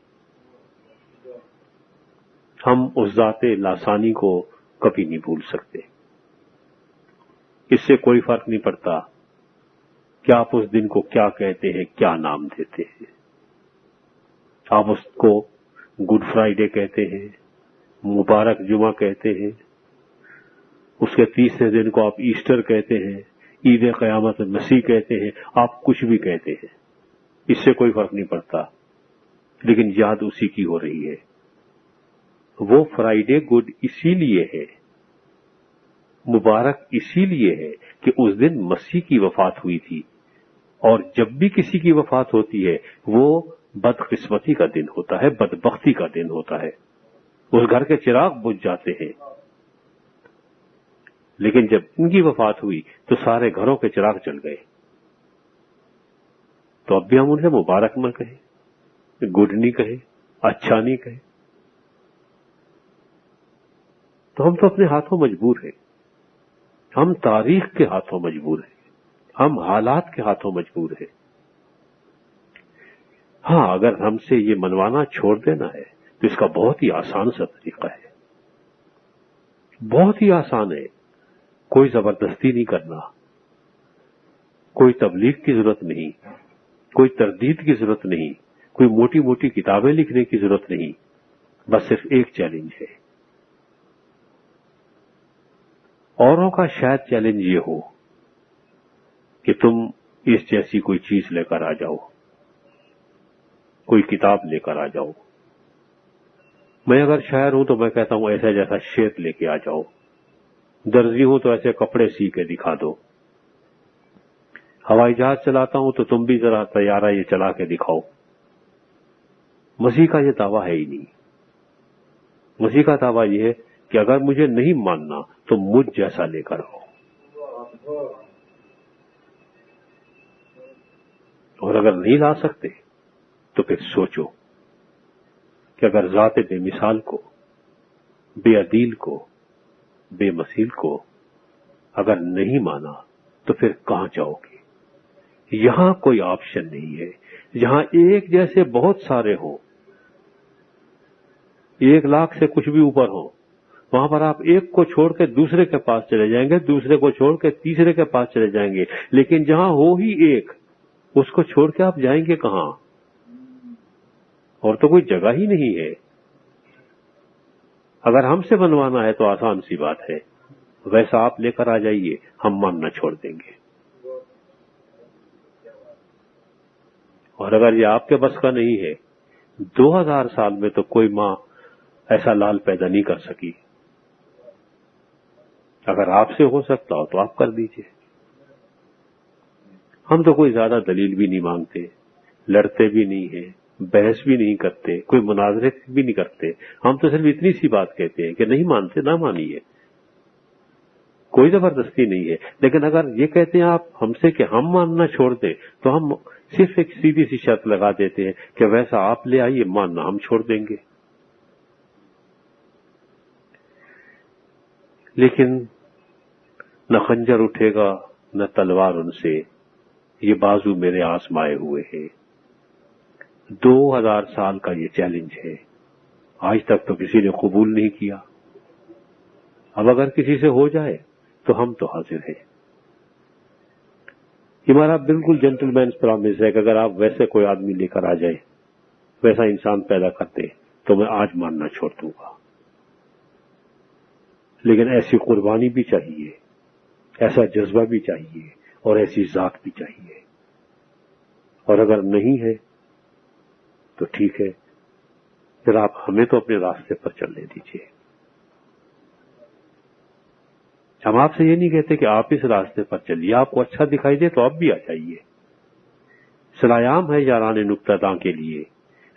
ہم اس ذات لاسانی کو کبھی نہیں بھول سکتے. اس سے کوئی فرق نہیں پڑتا کہ آپ اس دن کو کیا کہتے ہیں، کیا نام دیتے ہیں. آپ اس کو گڈ فرائیڈے کہتے ہیں، مبارک جمعہ کہتے ہیں، اس کے تیسرے دن کو آپ ایسٹر کہتے ہیں، عید قیامت مسیح کہتے ہیں، آپ کچھ بھی کہتے ہیں، اس سے کوئی فرق نہیں پڑتا، لیکن یاد اسی کی ہو رہی ہے۔ وہ فرائیڈے گڈ اسی لیے ہے، مبارک اسی لیے ہے کہ اس دن مسیح کی وفات ہوئی تھی، اور جب بھی کسی کی وفات ہوتی ہے وہ بدقسمتی کا دن ہوتا ہے، بدبختی کا دن ہوتا ہے، اس گھر کے چراغ بجھ جاتے ہیں۔ لیکن جب ان کی وفات ہوئی تو سارے گھروں کے چراغ جل گئے، تو اب بھی ہم انہیں مبارک نہ کہیں، گڈ نہیں کہیں، اچھا نہیں کہیں، تو ہم تو اپنے ہاتھوں مجبور ہیں، ہم تاریخ کے ہاتھوں مجبور ہیں، ہم حالات کے ہاتھوں مجبور ہیں۔ ہاں، اگر ہم سے یہ منوانا چھوڑ دینا ہے تو اس کا بہت ہی آسان سا طریقہ ہے، بہت ہی آسان ہے، کوئی زبردستی نہیں کرنا، کوئی تبلیغ کی ضرورت نہیں، کوئی تردید کی ضرورت نہیں، کوئی موٹی موٹی کتابیں لکھنے کی ضرورت نہیں، بس صرف ایک چیلنج ہے۔ اوروں کا شاید چیلنج یہ ہو کہ تم اس جیسی کوئی چیز لے کر آ جاؤ، کوئی کتاب لے کر آ جاؤ۔ میں اگر شاعر ہوں تو میں کہتا ہوں ایسا جیسا شعر لے کے آ جاؤ، درزی ہوں تو ایسے کپڑے سی کے دکھا دو، ہوائی جہاز چلاتا ہوں تو تم بھی ذرا طیارہ یہ چلا کے دکھاؤ۔ مسیح کا یہ دعویٰ ہے ہی نہیں، مسیح کا دعویٰ یہ ہے کہ اگر مجھے نہیں ماننا تو مجھ جیسا لے کر آؤ، اور اگر نہیں لا سکتے تو پھر سوچو کہ اگر ذات بے مثال کو، بے عدیل کو، بے مثیل کو اگر نہیں مانا تو پھر کہاں جاؤ گے؟ یہاں کوئی آپشن نہیں ہے، جہاں ایک جیسے بہت سارے ہوں، 1,00,000 سے کچھ بھی اوپر ہوں، وہاں پر آپ ایک کو چھوڑ کے دوسرے کے پاس چلے جائیں گے، دوسرے کو چھوڑ کے تیسرے کے پاس چلے جائیں گے، لیکن جہاں ہو ہی ایک، اس کو چھوڑ کے آپ جائیں گے کہاں؟ اور تو کوئی جگہ ہی نہیں ہے۔ اگر ہم سے بنوانا ہے تو آسان سی بات ہے، ویسا آپ لے کر آ جائیے، ہم ماننا چھوڑ دیں گے۔ اور اگر یہ آپ کے بس کا نہیں ہے، 2000 سال میں تو کوئی ماں ایسا لال پیدا نہیں کر سکی، اگر آپ سے ہو سکتا ہو تو آپ کر دیجئے۔ ہم تو کوئی زیادہ دلیل بھی نہیں مانگتے، لڑتے بھی نہیں ہیں، بحث بھی نہیں کرتے، کوئی مناظرے بھی نہیں کرتے، ہم تو صرف اتنی سی بات کہتے ہیں کہ نہیں مانتے نہ مانیے، کوئی زبردستی نہیں ہے۔ لیکن اگر یہ کہتے ہیں آپ ہم سے کہ ہم ماننا چھوڑ دیں تو ہم صرف ایک سیدھی سی شرط لگا دیتے ہیں کہ ویسا آپ لے آئیے، ماننا ہم چھوڑ دیں گے۔ لیکن نہ خنجر اٹھے گا نہ تلوار ان سے، یہ بازو میرے آزمائے ہوئے ہیں۔ 2000 سال کا یہ چیلنج ہے، آج تک تو کسی نے قبول نہیں کیا، اب اگر کسی سے ہو جائے تو ہم تو حاضر ہیں۔ ہمارا بالکل جینٹل مین's پرامس ہے کہ اگر آپ ویسے کوئی آدمی لے کر آ جائیں، ویسا انسان پیدا کرتے تو میں آج ماننا چھوڑ دوں گا، لیکن ایسی قربانی بھی چاہیے، ایسا جذبہ بھی چاہیے، اور ایسی ذات بھی چاہیے۔ اور اگر نہیں ہے تو ٹھیک ہے، پھر آپ ہمیں تو اپنے راستے پر چلنے دیجیے۔ ہم آپ سے یہ نہیں کہتے کہ آپ اس راستے پر چلیے، آپ کو اچھا دکھائی دے تو آپ بھی آ جائیے، سلایام ہے یاران نکتہ داں کے لیے،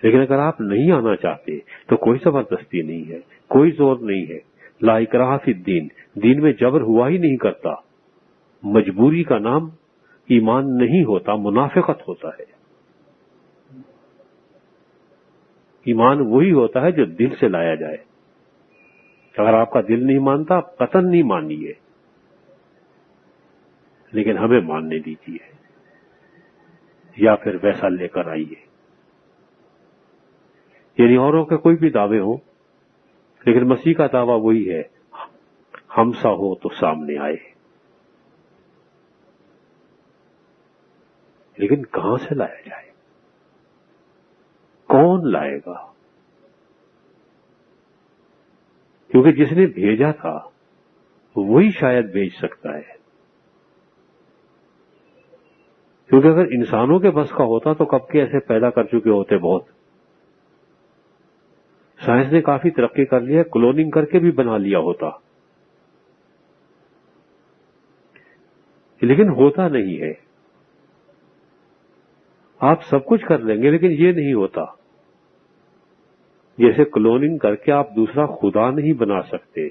لیکن اگر آپ نہیں آنا چاہتے تو کوئی زبردستی نہیں ہے، کوئی زور نہیں ہے۔ لا اکراہ فی الدین، دین میں جبر ہوا ہی نہیں کرتا، مجبوری کا نام ایمان نہیں ہوتا، منافقت ہوتا ہے۔ ایمان وہی ہوتا ہے جو دل سے لایا جائے۔ اگر آپ کا دل نہیں مانتا، آپ قطعاً نہیں مانیے، لیکن ہمیں ماننے دیجیے، یا پھر ویسا لے کر آئیے۔ یعنی اوروں کے کوئی بھی دعوے ہوں، لیکن مسیح کا دعویٰ وہی ہے، ہم سا ہو تو سامنے آئے۔ لیکن کہاں سے لایا جائے؟ کون لائے گا؟ کیونکہ جس نے بھیجا تھا وہی شاید بھیج سکتا ہے. کیونکہ اگر انسانوں کے بس کا ہوتا تو کب کے ایسے پیدا کر چکے ہوتے بہت. سائنس نے کافی ترقی کر لی ہے, کلوننگ کر کے بھی بنا لیا ہوتا, لیکن ہوتا نہیں ہے. آپ سب کچھ کر لیں گے لیکن یہ نہیں ہوتا. جیسے کلوننگ کر کے آپ دوسرا خدا نہیں بنا سکتے,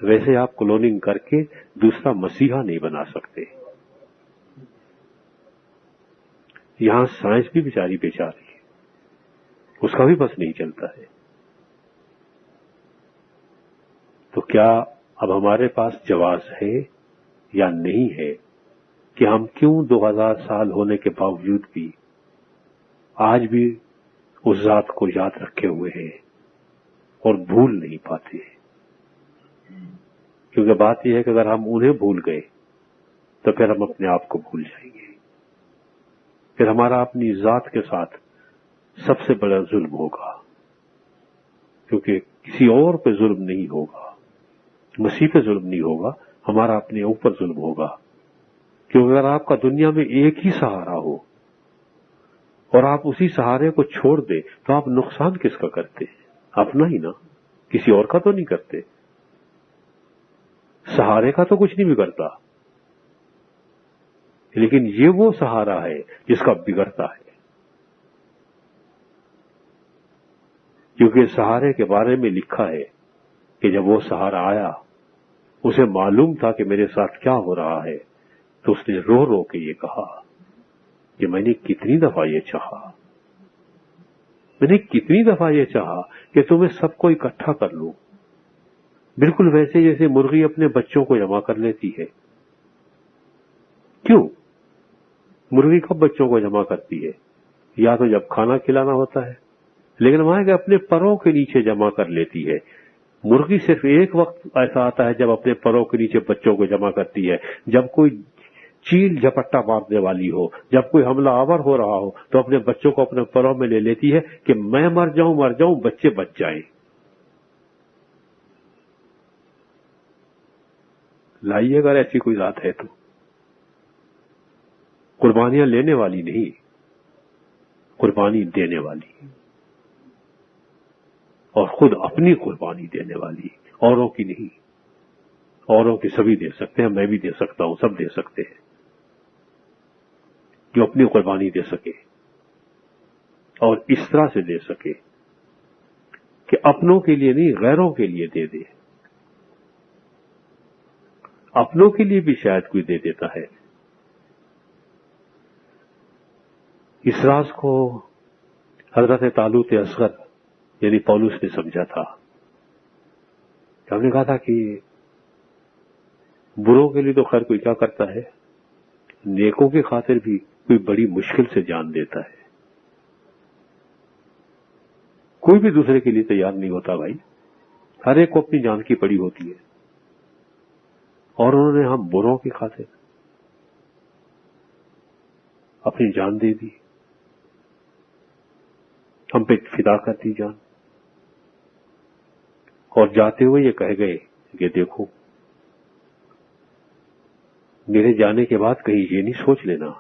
ویسے آپ کلوننگ کر کے دوسرا مسیحا نہیں بنا سکتے. یہاں سائنس بھی بیچاری بیچاری ہے, اس کا بھی بس نہیں چلتا ہے. تو کیا اب ہمارے پاس جواز ہے یا نہیں ہے کہ ہم کیوں 2000 سال ہونے کے باوجود بھی آج بھی اس ذات کو یاد رکھے ہوئے ہیں اور بھول نہیں پاتے؟ کیونکہ بات یہ ہے کہ اگر ہم انہیں بھول گئے تو پھر ہم اپنے آپ کو بھول جائیں گے. پھر ہمارا اپنی ذات کے ساتھ سب سے بڑا ظلم ہوگا, کیونکہ کسی اور پہ ظلم نہیں ہوگا, مسیح پہ ظلم نہیں ہوگا, ہمارا اپنے اوپر ظلم ہوگا. کیونکہ اگر آپ کا دنیا میں ایک ہی سہارا ہو اور آپ اسی سہارے کو چھوڑ دیں تو آپ نقصان کس کا کرتے ہیں؟ اپنا ہی نا, کسی اور کا تو نہیں کرتے. سہارے کا تو کچھ نہیں بگڑتا, لیکن یہ وہ سہارا ہے جس کا بگڑتا ہے. کیونکہ سہارے کے بارے میں لکھا ہے کہ جب وہ سہارا آیا اسے معلوم تھا کہ میرے ساتھ کیا ہو رہا ہے, تو اس نے رو رو کے یہ کہا کہ میں نے کتنی دفعہ یہ چاہا, میں نے کتنی دفعہ یہ چاہا کہ تمہیں سب کو اکٹھا کر لوں, بالکل ویسے جیسے مرغی اپنے بچوں کو جمع کر لیتی ہے. کیوں مرغی کب بچوں کو جمع کرتی ہے؟ یا تو جب کھانا کھلانا ہوتا ہے, لیکن وہاں کہ اپنے پروں کے نیچے جمع کر لیتی ہے. مرغی صرف ایک وقت ایسا آتا ہے جب اپنے پروں کے نیچے بچوں کو جمع کرتی ہے, جب کوئی چیل جھپٹا مارنے والی ہو, جب کوئی حملہ آور ہو رہا ہو تو اپنے بچوں کو اپنے پروں میں لے لیتی ہے کہ میں مر جاؤں بچے بچ جائیں. لائیے اگر ایسی کوئی ذات ہے تو. قربانیاں لینے والی نہیں, قربانی دینے والی, اور خود اپنی قربانی دینے والی, اوروں کی نہیں. اوروں کی سبھی دے سکتے ہیں, میں بھی دے سکتا ہوں, سب دے سکتے ہیں, جو اپنی قربانی دے سکے اور اس طرح سے دے سکے کہ اپنوں کے لیے نہیں غیروں کے لیے دے دے. اپنوں کے لیے بھی شاید کوئی دے دیتا ہے. اس راز کو حضرت طالوت اصغر یعنی پولس نے سمجھا تھا. ہم نے کہا تھا کہ بروں کے لیے تو خیر کوئی کیا کرتا ہے, نیکوں کی خاطر بھی کوئی بڑی مشکل سے جان دیتا ہے. کوئی بھی دوسرے کے لیے تیار نہیں ہوتا بھائی, ہر ایک کو اپنی جان کی پڑی ہوتی ہے. اور انہوں نے ہم بروں کی خاطر اپنی جان دے دی, ہم پہ فدا کر دی جان, اور جاتے ہوئے یہ کہہ گئے کہ دیکھو میرے جانے کے بعد کہیں یہ نہیں سوچ لینا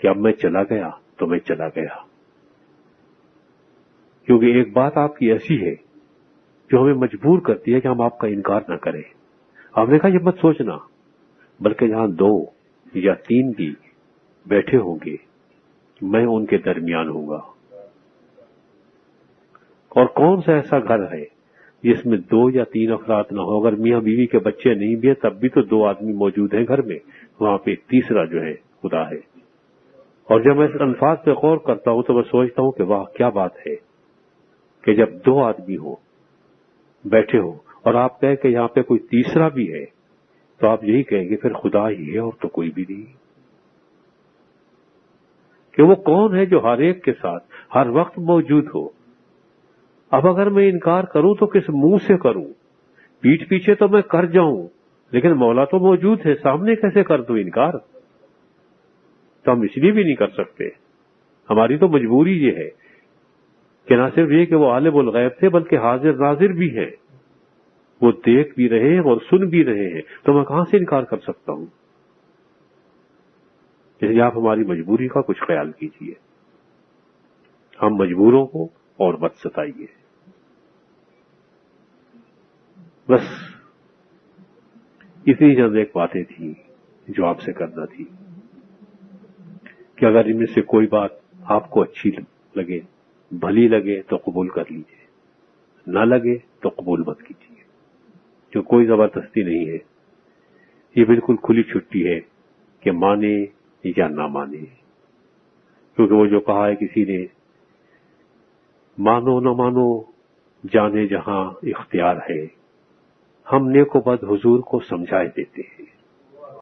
کہ اب میں چلا گیا تو میں چلا گیا. کیونکہ ایک بات آپ کی ایسی ہے جو ہمیں مجبور کرتی ہے کہ ہم آپ کا انکار نہ کریں. آپ نے کہا یہ مت سوچنا, بلکہ جہاں 2 یا 3 بھی بیٹھے ہوں گے میں ان کے درمیان ہوں گا. اور کون سا ایسا گھر ہے جس میں 2 یا 3 افراد نہ ہو؟ اگر میاں بیوی کے بچے نہیں بھی ہیں تب بھی تو 2 آدمی موجود ہیں گھر میں, وہاں پہ ایک تیسرا جو ہے خدا ہے. اور جب میں اس الفاظ پہ غور کرتا ہوں تو میں سوچتا ہوں کہ واہ کیا بات ہے کہ جب 2 آدمی ہو بیٹھے ہو اور آپ کہیں کہ یہاں پہ کوئی تیسرا بھی ہے تو آپ یہی کہیں گے پھر خدا ہی ہے اور تو کوئی بھی نہیں. کہ وہ کون ہے جو ہر ایک کے ساتھ ہر وقت موجود ہو. اب اگر میں انکار کروں تو کس منہ سے کروں؟ پیٹھ پیچھے تو میں کر جاؤں, لیکن مولا تو موجود ہے, سامنے کیسے کر دوں انکار؟ تو ہم اس لیے بھی نہیں کر سکتے, ہماری تو مجبوری یہ ہے کہ نہ صرف یہ کہ وہ عالم الغیب تھے بلکہ حاضر ناظر بھی ہیں، وہ دیکھ بھی رہے ہیں اور سن بھی رہے ہیں، تو میں کہاں سے انکار کر سکتا ہوں؟ اس لیے آپ ہماری مجبوری کا کچھ خیال کیجیے، ہم مجبوروں کو اور مت ستائیے۔ بس اتنی چند ایک باتیں تھیں جو آپ سے کرنا تھی کہ اگر ان میں سے کوئی بات آپ کو اچھی لگے، بھلی لگے تو قبول کر لیجیے، نہ لگے تو قبول مت کیجیے، جو کوئی زبردستی نہیں ہے، یہ بالکل کھلی چھٹی ہے کہ مانے یا نہ مانے، کیونکہ وہ جو کہا ہے کسی نے، مانو نہ مانو جانے جہاں اختیار ہے، ہم نیک و بد حضور کو سمجھائے دیتے ہیں۔